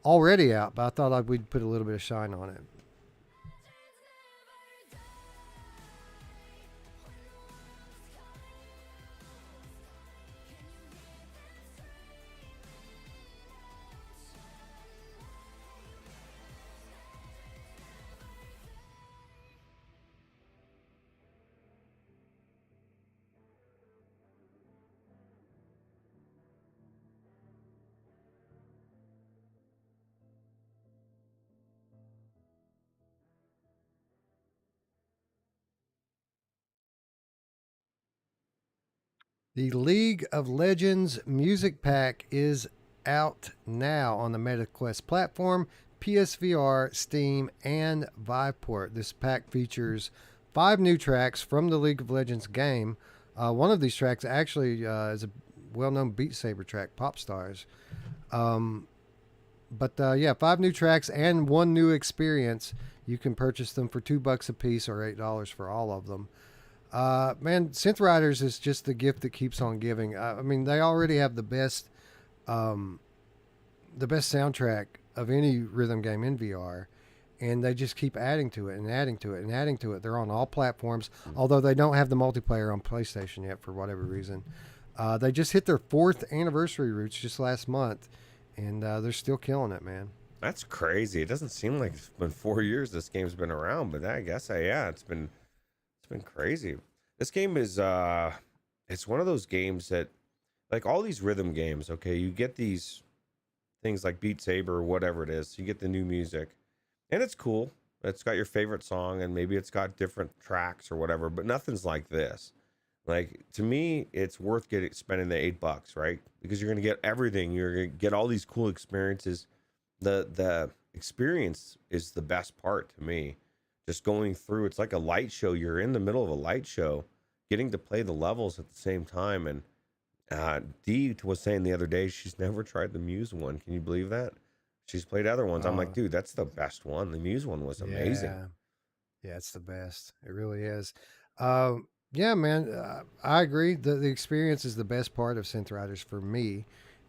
already out, but I thought we'd put a little bit of shine on it. The League of Legends Music Pack is out now on the MetaQuest platform, PSVR, Steam, and Viveport. This pack features 5 new tracks from the League of Legends game. One of these tracks actually is a well-known Beat Saber track, Pop Stars. Yeah, 5 new tracks and 1 new experience. You can purchase them for $2 a piece or $8 for all of them. Man, Synth Riders is just the gift that keeps on giving. I mean, they already have the best soundtrack of any rhythm game in VR, and they just keep adding to it and adding to it and adding to it. They're on all platforms, although they don't have the multiplayer on PlayStation yet for whatever reason. They just hit their 4th anniversary roots just last month, and they're still killing it, man. That's crazy. It doesn't seem like it's been 4 years this game's been around, but I guess it's been crazy. This game is it's one of those games that, like all these rhythm games, okay, you get these things like Beat Saber or whatever it is, you get the new music and it's cool. It's got your favorite song and maybe it's got different tracks or whatever, but nothing's like this. Like, to me, it's worth spending the $8, right? Because you're going to get everything. You're going to get all these cool experiences. The experience is the best part to me. Just going through, it's like a light show. You're in the middle of a light show, getting to play the levels at the same time. And Dee was saying the other day she's never tried the Muse one. Can you believe that? She's played other ones. I'm like, dude, that's the best one. The Muse one was amazing. Yeah, it's the best. It really is. Yeah, man, I agree. The experience is the best part of Synth Riders for me.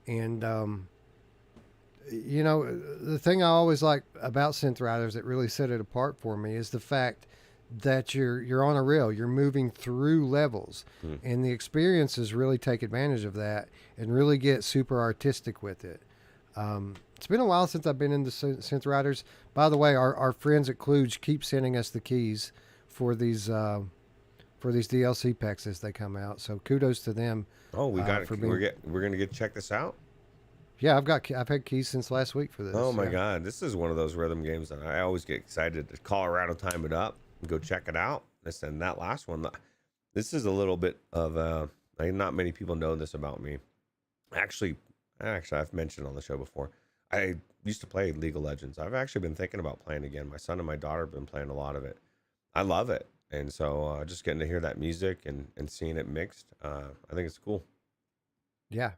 And, you know, the thing I always like about Synth Riders that really set it apart for me is the fact that you're on a rail, you're moving through levels, and the experiences really take advantage of that and really get super artistic with it. It's been a while since I've been into Synth Riders. By the way, our friends at Kluge keep sending us the keys for these DLC packs as they come out. So kudos to them. Oh, we got it. We're gonna check this out. Yeah, I've had keys since last week for this. Oh my God, this is one of those rhythm games that I always get excited to Colorado time it up and go check it out. And that last one, this is a little bit of not many people know this about me. Actually, I've mentioned on the show before. I used to play League of Legends. I've actually been thinking about playing again. My son and my daughter have been playing a lot of it. I love it. And so just getting to hear that music and seeing it mixed, I think it's cool. Yeah.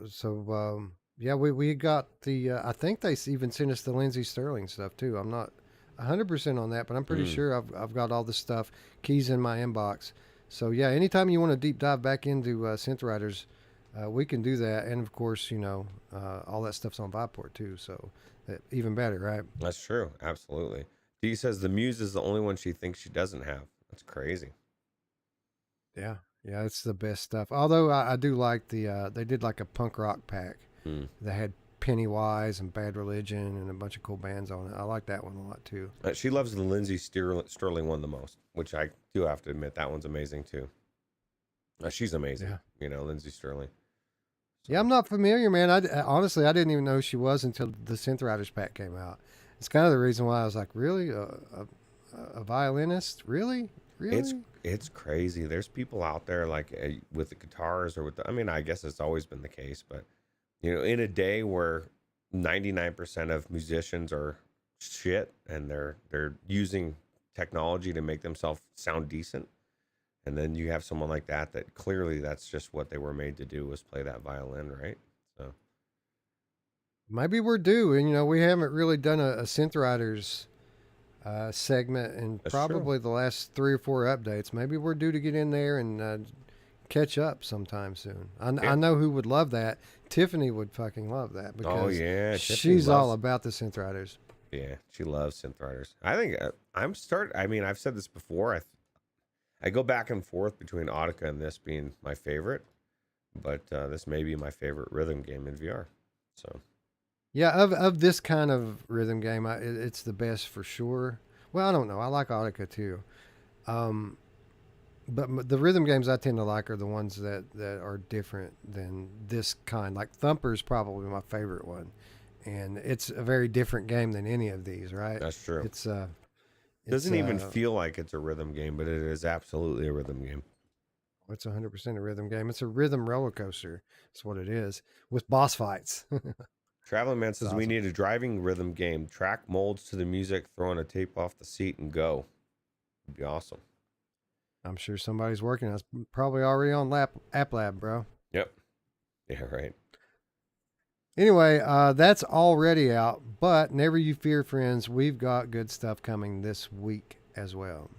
So, we got the, I think they even sent us the Lindsey Sterling stuff too. I'm not 100% on that, but I'm pretty sure I've got all the stuff, keys in my inbox. So yeah, anytime you want to deep dive back into Synth Riders, we can do that. And of course, you know, all that stuff's on Viveport too. So even better, right? That's true. Absolutely. Dee says the Muse is the only one she thinks she doesn't have. That's crazy. Yeah, it's the best stuff. Although I do like they did like a punk rock pack that had Pennywise and Bad Religion and a bunch of cool bands on it. I like that one a lot too. She loves the Lindsey Sterling one the most, which I do have to admit that one's amazing too. She's amazing, you know, Lindsey Sterling. So. Yeah, I'm not familiar, man. Honestly, I didn't even know who she was until the Synth Riders pack came out. It's kind of the reason why I was like, really, a violinist, really? It's crazy. There's people out there like with the guitars or I mean, I guess it's always been the case, but you know, in a day where 99% of musicians are shit and they're using technology to make themselves sound decent, and then you have someone like that clearly that's just what they were made to do, was play that violin, right? So maybe we're due, and you know, we haven't really done a Synth Riders segment in probably the last 3 or 4 updates. Maybe we're due to get in there and catch up sometime soon. I know who would love that. Tiffany would fucking love that because she's all about the Synth Riders. Yeah, she loves Synth Riders. I think I mean, I've said this before. I go back and forth between Audica and this being my favorite, but this may be my favorite rhythm game in VR. So, yeah, of this kind of rhythm game, it's the best for sure. Well, I don't know. I like Audica too. But the rhythm games I tend to like are the ones that are different than this kind. Like Thumper's probably my favorite one. And it's a very different game than any of these, right? That's true. It doesn't even feel like it's a rhythm game, but it is absolutely a rhythm game. It's 100% a rhythm game. It's a rhythm roller coaster. That's what it is, with boss fights. Traveling Man says, we need a driving rhythm game. Track molds to the music, throwing a tape off the seat and go. It'd be awesome. I'm sure somebody's working. That's probably already on App Lab, bro. Yep. Yeah, right. Anyway, that's already out, but never you fear, friends. We've got good stuff coming this week as well.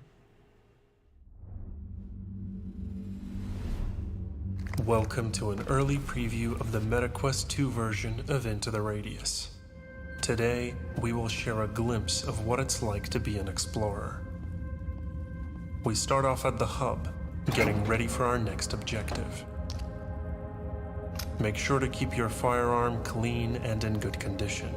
Welcome to an early preview of the MetaQuest 2 version of Into the Radius. Today, we will share a glimpse of what it's like to be an explorer. We start off at the hub, getting ready for our next objective. Make sure to keep your firearm clean and in good condition.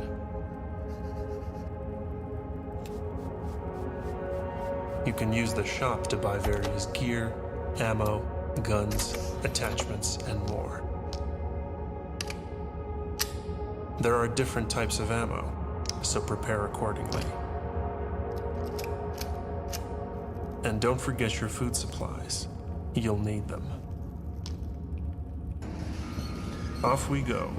You can use the shop to buy various gear, ammo, guns, attachments, and more. There are different types of ammo, so prepare accordingly. And don't forget your food supplies. You'll need them. Off we go.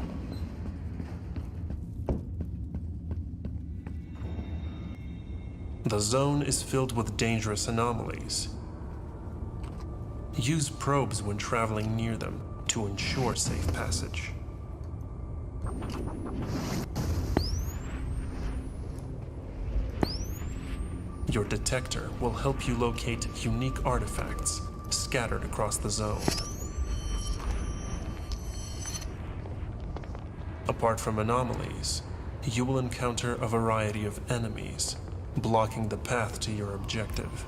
The zone is filled with dangerous anomalies. Use probes when traveling near them to ensure safe passage. Your detector will help you locate unique artifacts scattered across the zone. Apart from anomalies, you will encounter a variety of enemies, blocking the path to your objective.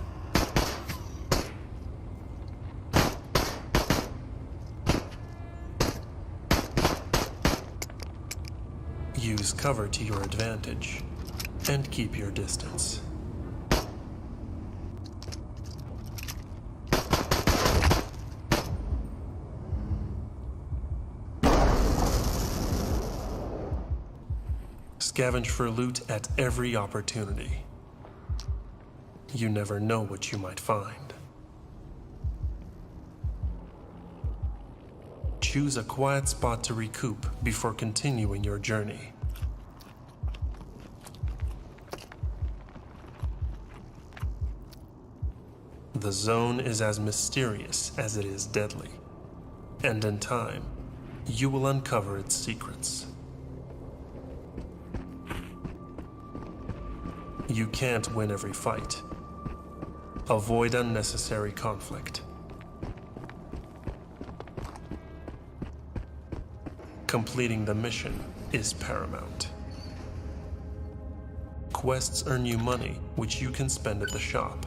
Use cover to your advantage, and keep your distance. Scavenge for loot at every opportunity. You never know what you might find. Choose a quiet spot to recoup before continuing your journey. The zone is as mysterious as it is deadly, and in time, you will uncover its secrets. You can't win every fight. Avoid unnecessary conflict. Completing the mission is paramount. Quests earn you money, which you can spend at the shop.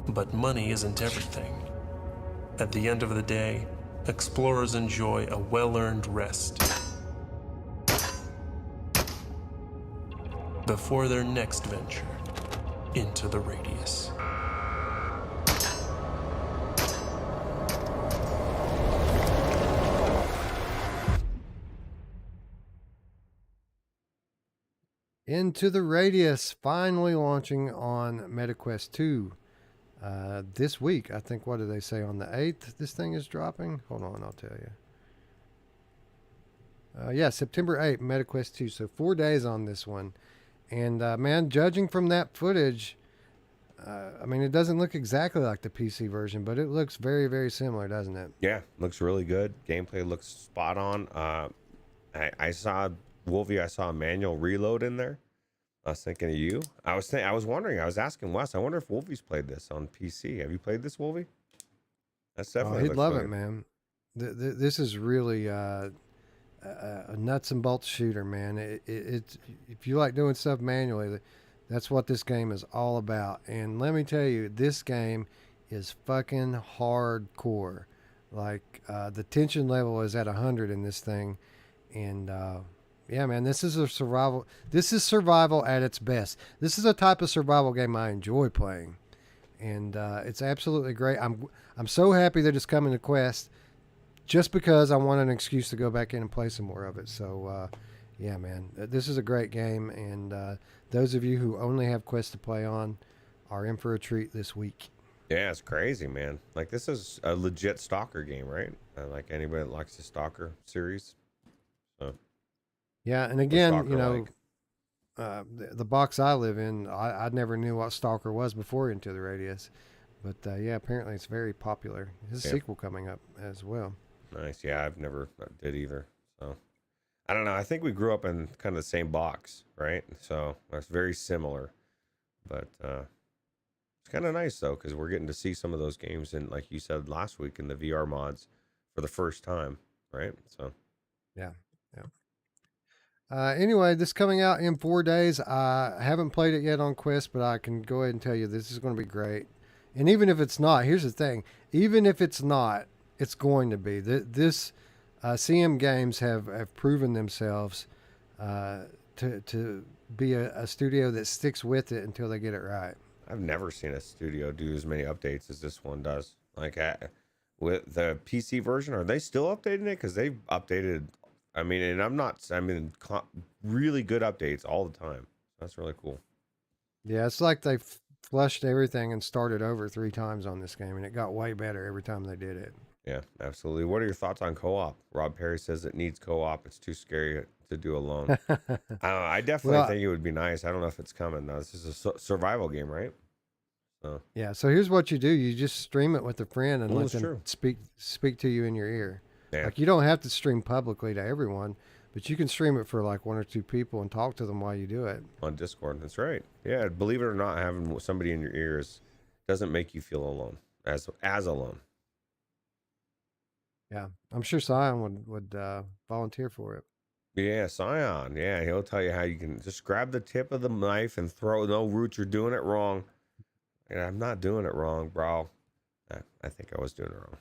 But money isn't everything. At the end of the day, explorers enjoy a well-earned rest before their next venture into the Radius. Into the Radius, finally launching on MetaQuest 2 this week. I think, what do they say, on the 8th this thing is dropping? Hold on, I'll tell you. Yeah, September 8th, MetaQuest 2. So 4 days on this one. And man, judging from that footage, I mean, it doesn't look exactly like the PC version, but it looks very, very similar, doesn't it? Yeah, looks really good. Gameplay looks spot on. I saw Wolvie. I saw a manual reload in there. I was thinking of you. I was wondering. I was asking Wes. I wonder if Wolvie's played this on PC. Have you played this, Wolvie? That's definitely. He'd love it, man. This is really a nuts and bolts shooter, man. It's if you like doing stuff manually, that's what this game is all about. And let me tell you, this game is fucking hardcore. Like the tension level is at 100 in this thing, and yeah, man, this is a survival. This is survival at its best. This is a type of survival game I enjoy playing, and it's absolutely great. I'm so happy that it's coming to Quest, just because I want an excuse to go back in and play some more of it. So yeah, man, this is a great game, and those of you who only have Quest to play on are in for a treat this week. Yeah, it's crazy, man. Like, this is a legit stalker game, right? Like anybody that likes the stalker series. So. Yeah, and again, you know, the box I live in, I never knew what Stalker was before Into the Radius. But yeah, apparently it's very popular. There's a sequel coming up as well. Nice. Yeah, I've never did either. So I don't know. I think we grew up in kind of the same box, right? So that's very similar. But it's kind of nice, though, because we're getting to see some of those games, and like you said last week, in the VR mods for the first time, right? So yeah. Anyway, this is coming out in 4 days. I haven't played it yet on Quest, but I can go ahead and tell you this is going to be great. And even if it's not, here's the thing. Even if it's not, it's going to be. This CM Games have proven themselves to be a studio that sticks with it until they get it right. I've never seen a studio do as many updates as this one does. Like with the PC version, are they still updating it? Because they've updated... I mean, really good updates all the time. That's really cool. Yeah, it's like they flushed everything and started over 3 times on this game, and it got way better every time they did it. Yeah, absolutely. What are your thoughts on co-op? Rob Perry says it needs co-op. It's too scary to do alone. I definitely think it would be nice. I don't know if it's coming. No, this is a survival game, right? So. Yeah, so here's what you do. You just stream it with a friend and let them speak to you in your ear. Yeah. Like, you don't have to stream publicly to everyone, but you can stream it for like 1 or 2 people and talk to them while you do it. On Discord, that's right. Yeah, believe it or not, having somebody in your ears doesn't make you feel alone, as alone. Yeah, I'm sure Sion would volunteer for it. Yeah, Sion. Yeah, he'll tell you how you can just grab the tip of the knife and throw. No, Ruuts, you're doing it wrong. And I'm not doing it wrong, bro. I think I was doing it wrong.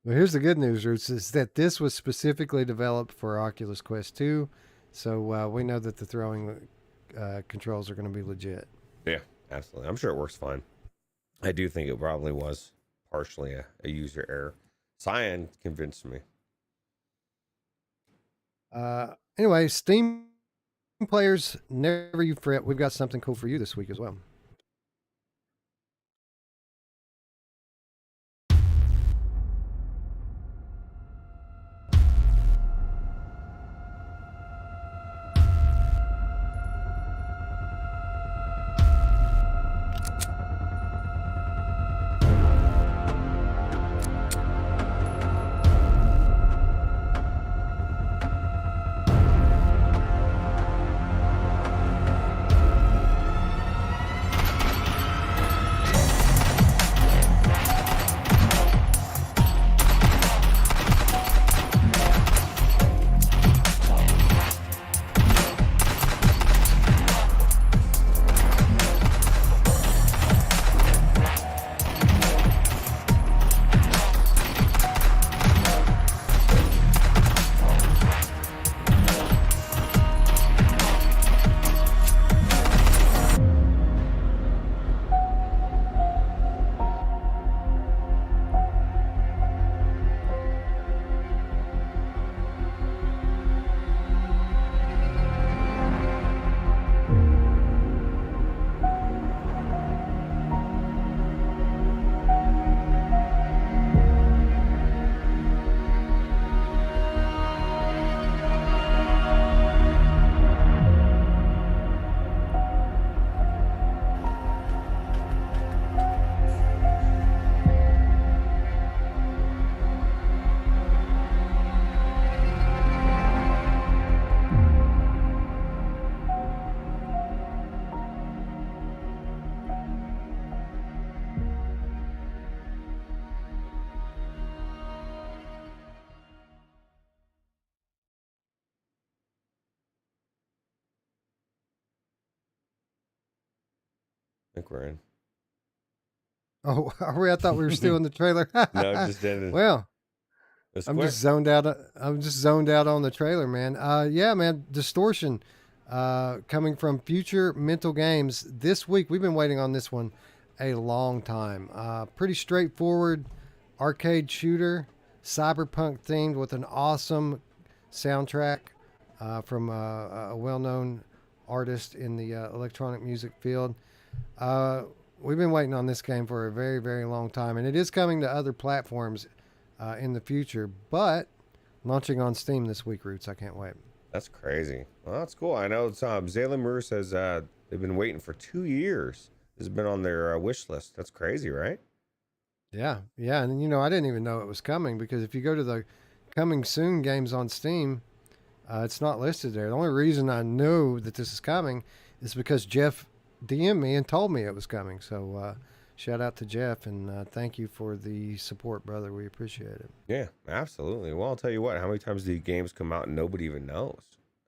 Well, here's the good news, Ruuts, is that this was specifically developed for Oculus Quest 2, so we know that the throwing controls are going to be legit. Yeah, absolutely. I'm sure it works fine. I do think it probably was partially a user error. Cyan convinced me. Anyway, Steam players, never you fret. We've got something cool for you this week as well. think we're in. Oh, are we? I thought we were still in the trailer. No, it just ended. Well, I'm just zoned out. I'm just zoned out on the trailer, man. Yeah, man. Distortion, coming from Future Mental Games this week. We've been waiting on this one a long time. Pretty straightforward arcade shooter, cyberpunk themed with an awesome soundtrack from a well-known artist in the electronic music field. We've been waiting on this game for a very, very long time, and it is coming to other platforms in the future, but launching on Steam this week, Ruuts. I can't wait. That's crazy. Well, that's cool. I know Zayla Moore says they've been waiting for 2 years. This has been on their wish list. That's crazy, right? Yeah, yeah, and I didn't even know it was coming, because if you go to the coming soon games on Steam, it's not listed there. The only reason I know that this is coming is because Jeff DM'd me and told me it was coming. So shout out to Jeff, and thank you for the support, brother. We appreciate it. Yeah, absolutely. Well, I'll tell you what. How many times do these games come out and nobody even knows?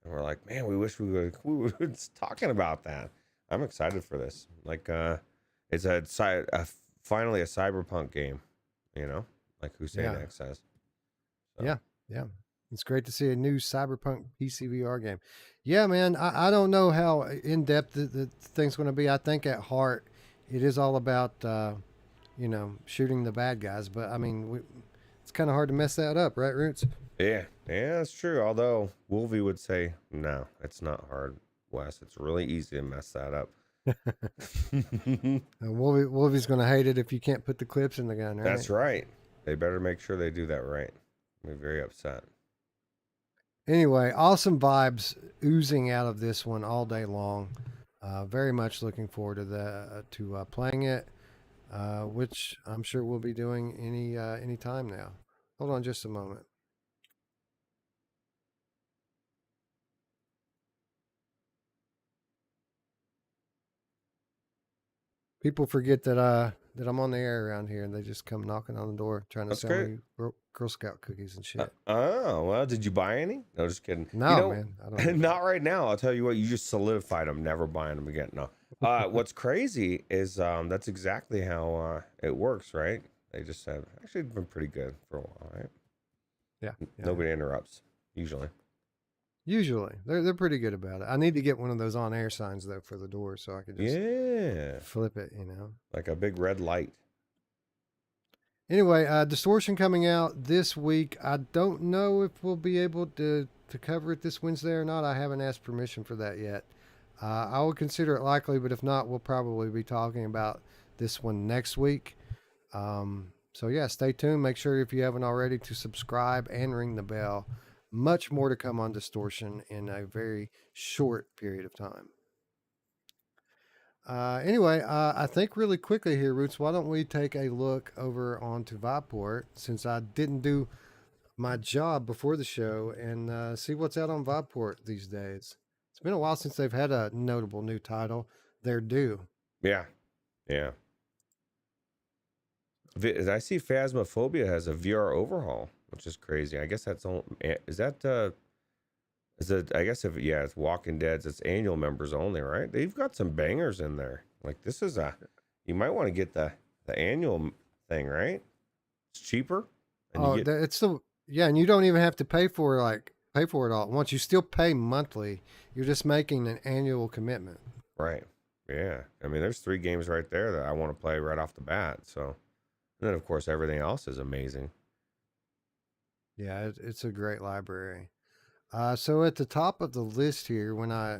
And we're like, man, we wish we were talking about that. I'm excited for this. Like, it's finally a cyberpunk game, like Hussein X says. So. Yeah. It's great to see a new cyberpunk PCVR game. Yeah, man, I don't know how in-depth the thing's going to be. I think at heart, it is all about, shooting the bad guys. But, I mean, it's kind of hard to mess that up, right, Ruuts? Yeah, that's true. Although Wolvie would say, no, it's not hard, Wes. It's really easy to mess that up. Wolvie's going to hate it if you can't put the clips in the gun, right? That's right. They better make sure they do that right. I'll be very upset. Anyway, awesome vibes oozing out of this one all day long. Very much looking forward to playing it, which I'm sure we'll be doing any time now. Hold on just a moment. People forget that I'm on the air around here, and they just come knocking on the door trying to sell me Girl Scout cookies and shit. Well, did you buy any? No, just kidding. No, man. I don't not right now. I'll tell you what, you just solidified them, never buying them again. No. What's crazy is that's exactly how it works, right? They just have actually been pretty good for a while, right? Yeah. Nobody interrupts, usually. Usually. They're pretty good about it. I need to get one of those on-air signs, though, for the door so I can just flip it, Like a big red light. Anyway, Distortion coming out this week. I don't know if we'll be able to cover it this Wednesday or not. I haven't asked permission for that yet. I would consider it likely, but if not, we'll probably be talking about this one next week. So yeah, stay tuned. Make sure, if you haven't already, to subscribe and ring the bell. Much more to come on Distortion in a very short period of time. Anyway, I think really quickly here, Ruuts, why don't we take a look over onto Viveport, since I didn't do my job before the show, and see what's out on Viveport these days. It's been a while since they've had a notable new title. They're due. Yeah. I see Phasmophobia has a VR overhaul, which is crazy. I guess that's all. Is it? I guess it's Walking Dead's. It's annual members only, right? They've got some bangers in there. Like, this is you might want to get the annual thing, right? It's cheaper. And and you don't even have to pay for it all. Once you still pay monthly, you're just making an annual commitment. Right. Yeah. I mean, there's 3 games right there that I want to play right off the bat. So, and then of course everything else is amazing. Yeah, it's a great library. So at the top of the list here, when I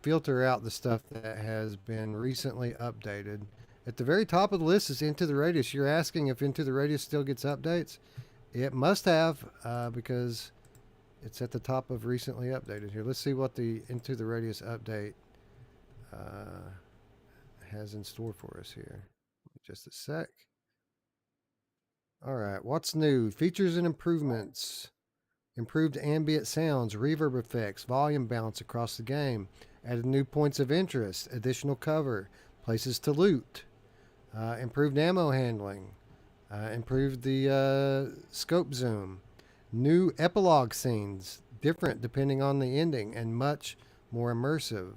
filter out the stuff that has been recently updated, at the very top of the list is Into the Radius. You're asking if Into the Radius still gets updates? It must have, because it's at the top of recently updated here. Let's see what the Into the Radius update has in store for us here. Just a sec. All right, what's new? Features and improvements. Improved ambient sounds, reverb effects, volume balance across the game. Added new points of interest, additional cover, places to loot. Improved ammo handling. Improved the scope zoom. New epilogue scenes, different depending on the ending, and much more immersive.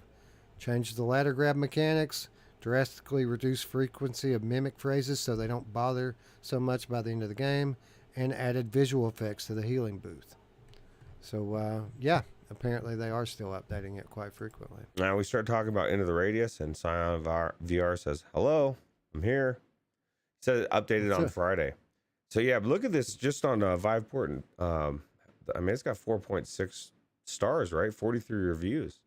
Changed the ladder grab mechanics. drastically reduced frequency of mimic phrases so they don't bother so much by the end of the game, and added visual effects to the healing booth. So, yeah, apparently they are still updating it quite frequently. Now we start talking about Into the Radius, and Scion VR says, hello, I'm here. It says updated on Friday. So, yeah, but look at this just on Viveport. I mean, it's got 4.6 stars, right? 43 reviews.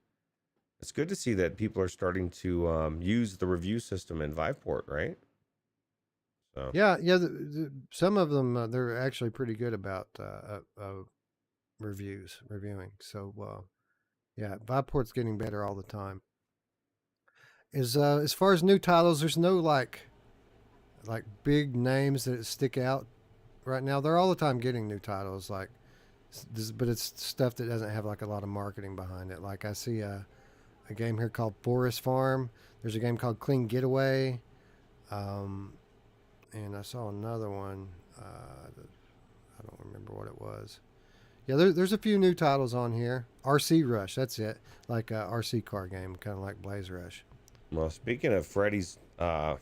It's good to see that people are starting to use the review system in Viveport, right? So yeah. Some of them they're actually pretty good about reviewing. So yeah, Viveport's getting better all the time. As far as new titles, there's no like big names that stick out right now. They're all the time getting new titles, like this, but it's stuff that doesn't have like a lot of marketing behind it. Like I see a game here called Forest Farm. There's a game called Clean Getaway. And I saw another one. I don't remember what it was. Yeah, there's a few new titles on here. RC Rush, that's it. Like a RC car game, kind of like Blaze Rush. Well, speaking of Freddy's, Five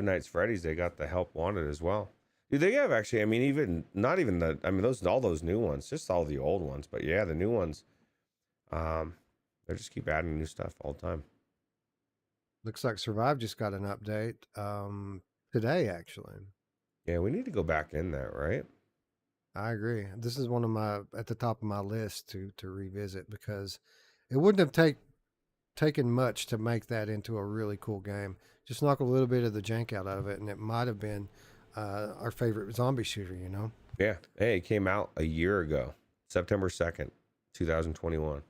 Nights Freddy's, they got the Help Wanted as well. Dude, they have actually, I mean, all those new ones, just all the old ones. But yeah, the new ones, they just keep adding new stuff all the time. Looks like Survive just got an update today, actually. Yeah, we need to go back in there, right? I agree. This is one of at the top of my list to revisit, because it wouldn't have taken much to make that into a really cool game. Just knock a little bit of the jank out of it, and it might have been our favorite zombie shooter, you know? Yeah. Hey, it came out a year ago, September 2nd, 2021.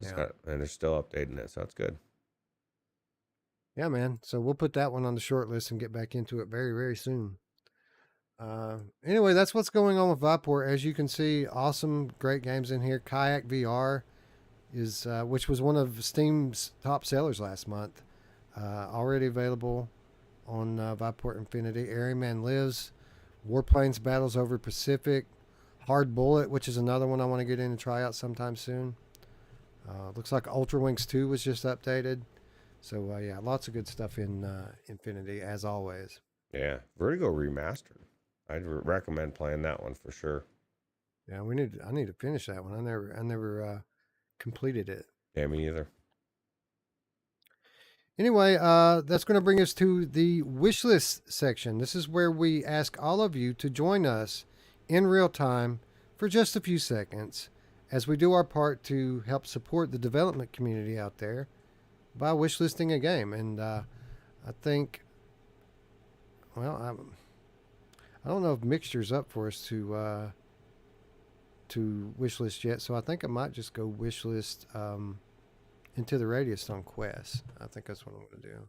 And they're still updating it, so that's good. Yeah, man. So we'll put that one on the short list and get back into it very, very soon. Anyway, that's what's going on with Viveport. As you can see, awesome, great games in here. Kayak VR is, which was one of Steam's top sellers last month, already available on Viveport Infinity. Airyman Lives, Warplanes Battles Over Pacific, Hard Bullet, which is another one I want to get in and try out sometime soon. Looks like Ultra Wings 2 was just updated. So, yeah, lots of good stuff in Infinity, as always. Yeah, Vertigo Remastered. I'd recommend playing that one for sure. Yeah, I need to finish that one. I never completed it. Yeah, me either. Anyway, that's going to bring us to the Wishlist section. This is where we ask all of you to join us in real time for just a few seconds as we do our part to help support the development community out there by wishlisting a game. And I think, well, I don't know if Mixture's up for us to wishlist yet, so I think I might just go wishlist Into the Radius on Quest. I think that's what I'm going to do.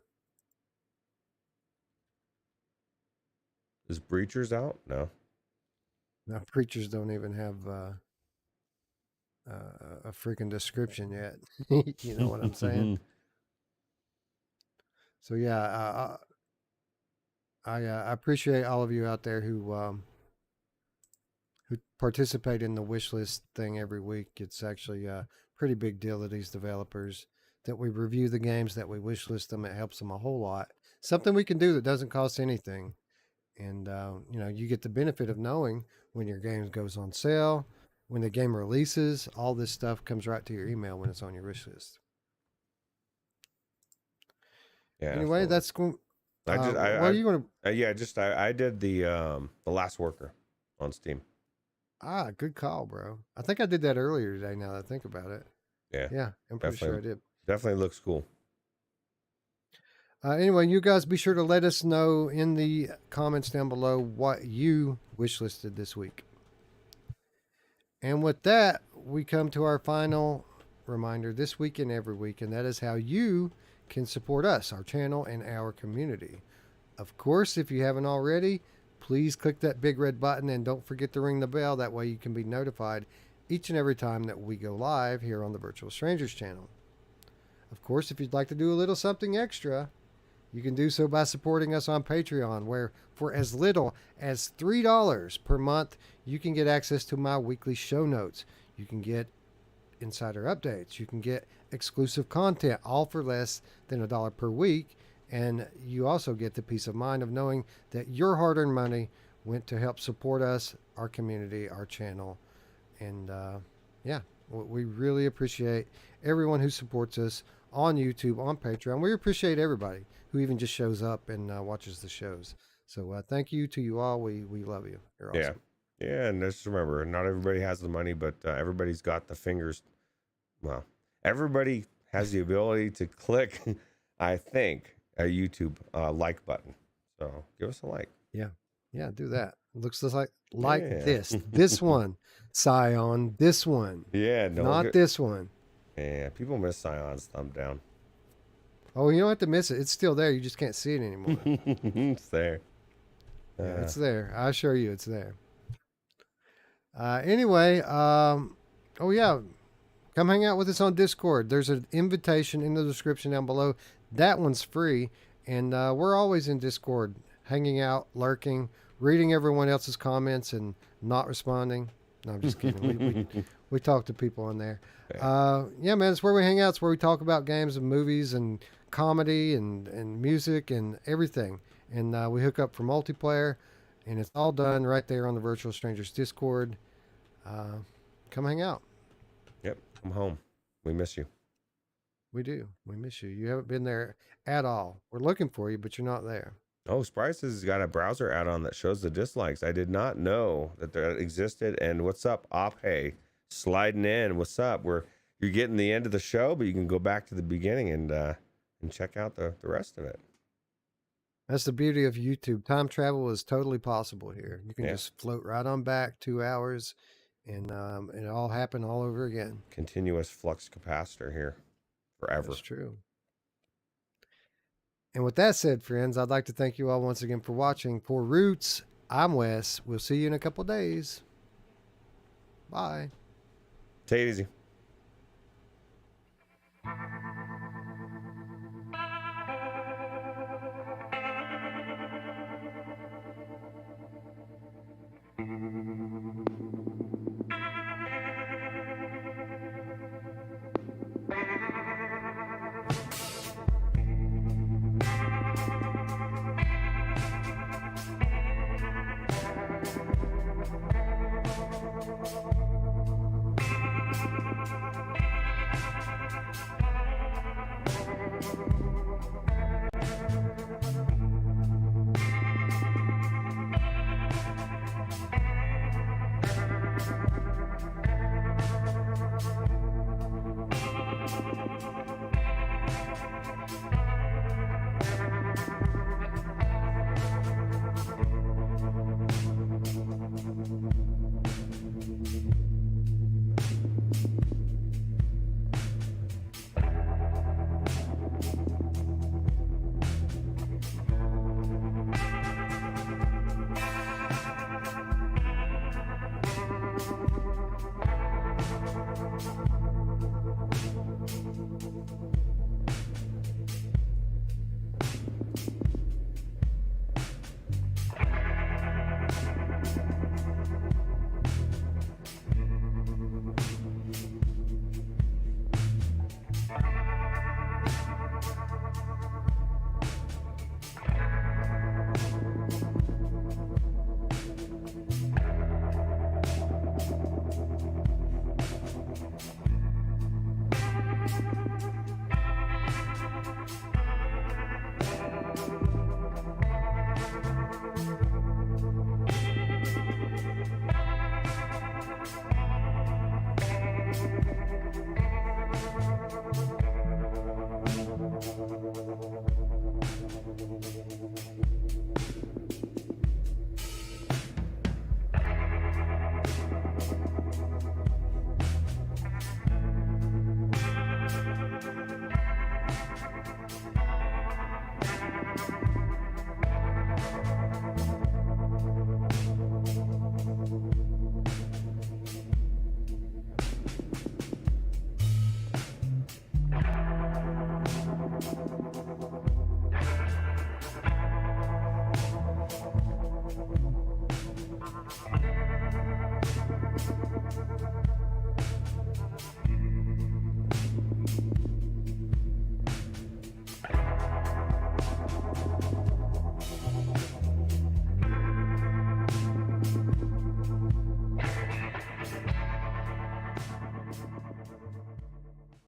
Is Breachers out? No. Now, Preachers don't even have a freaking description yet. You know what I'm saying? So yeah, I appreciate all of you out there who participate in the wish list thing every week. It's actually a pretty big deal to these developers that we review the games, that we wish list them. It helps them a whole lot. Something we can do that doesn't cost anything. And, you know, you get the benefit of knowing when your game goes on sale, when the game releases. All this stuff comes right to your email when it's on your wish list. Yeah. Anyway, that's cool. I did the Last Worker on Steam. Good call, bro. I think I did that earlier today, now that I think about it. Yeah, I'm pretty sure I did. Definitely looks cool. Anyway, you guys be sure to let us know in the comments down below what you wishlisted this week. And with that, we come to our final reminder this week and every week, and that is how you can support us, our channel, and our community. Of course, if you haven't already, please click that big red button and don't forget to ring the bell. That way you can be notified each and every time that we go live here on the Virtual Strangers channel. Of course, if you'd like to do a little something extra, you can do so by supporting us on Patreon, where for as little as $3 per month, you can get access to my weekly show notes. You can get insider updates. You can get exclusive content, all for less than $1 per week. And you also get the peace of mind of knowing that your hard-earned money went to help support us, our community, our channel. And yeah, we really appreciate everyone who supports us on YouTube, on Patreon. We appreciate everybody who even just shows up and watches the shows. So thank you to you all. We love you. You're awesome. Yeah, and just remember, not everybody has the money, but everybody's got the fingers. Well, everybody has the ability to click, I think, a YouTube like button. So give us a like. Yeah, do that. It looks just like this one, Scion, this one. Yeah, no, not this one. Yeah, people miss Scion's thumb down. Oh, you don't have to miss it. It's still there. You just can't see it anymore. It's there. Yeah, it's there. I assure you, it's there. Anyway, oh yeah, come hang out with us on Discord. There's an invitation in the description down below. That one's free, and we're always in Discord, hanging out, lurking, reading everyone else's comments, and not responding. No, I'm just kidding. We talk to people on there. Yeah, man, it's where we hang out. It's where we talk about games and movies and comedy and music and everything. And we hook up for multiplayer, and it's all done right there on the Virtual Strangers Discord. Come hang out. Yep, come home. We miss you. We do. We miss you. You haven't been there at all. We're looking for you, but you're not there. Oh, Sprice has got a browser add-on that shows the dislikes. I did not know that existed. And what's up, Hey, sliding in. What's up? You're getting the end of the show, but you can go back to the beginning and check out the rest of it. That's the beauty of YouTube. Time travel is totally possible here. You can just float right on back 2 hours, and it all happened all over again. Continuous flux capacitor here forever. That's true. And with that said, friends, I'd like to thank you all once again for watching. For Ruuts, I'm Wes. We'll see you in a couple days. Bye. Take it easy.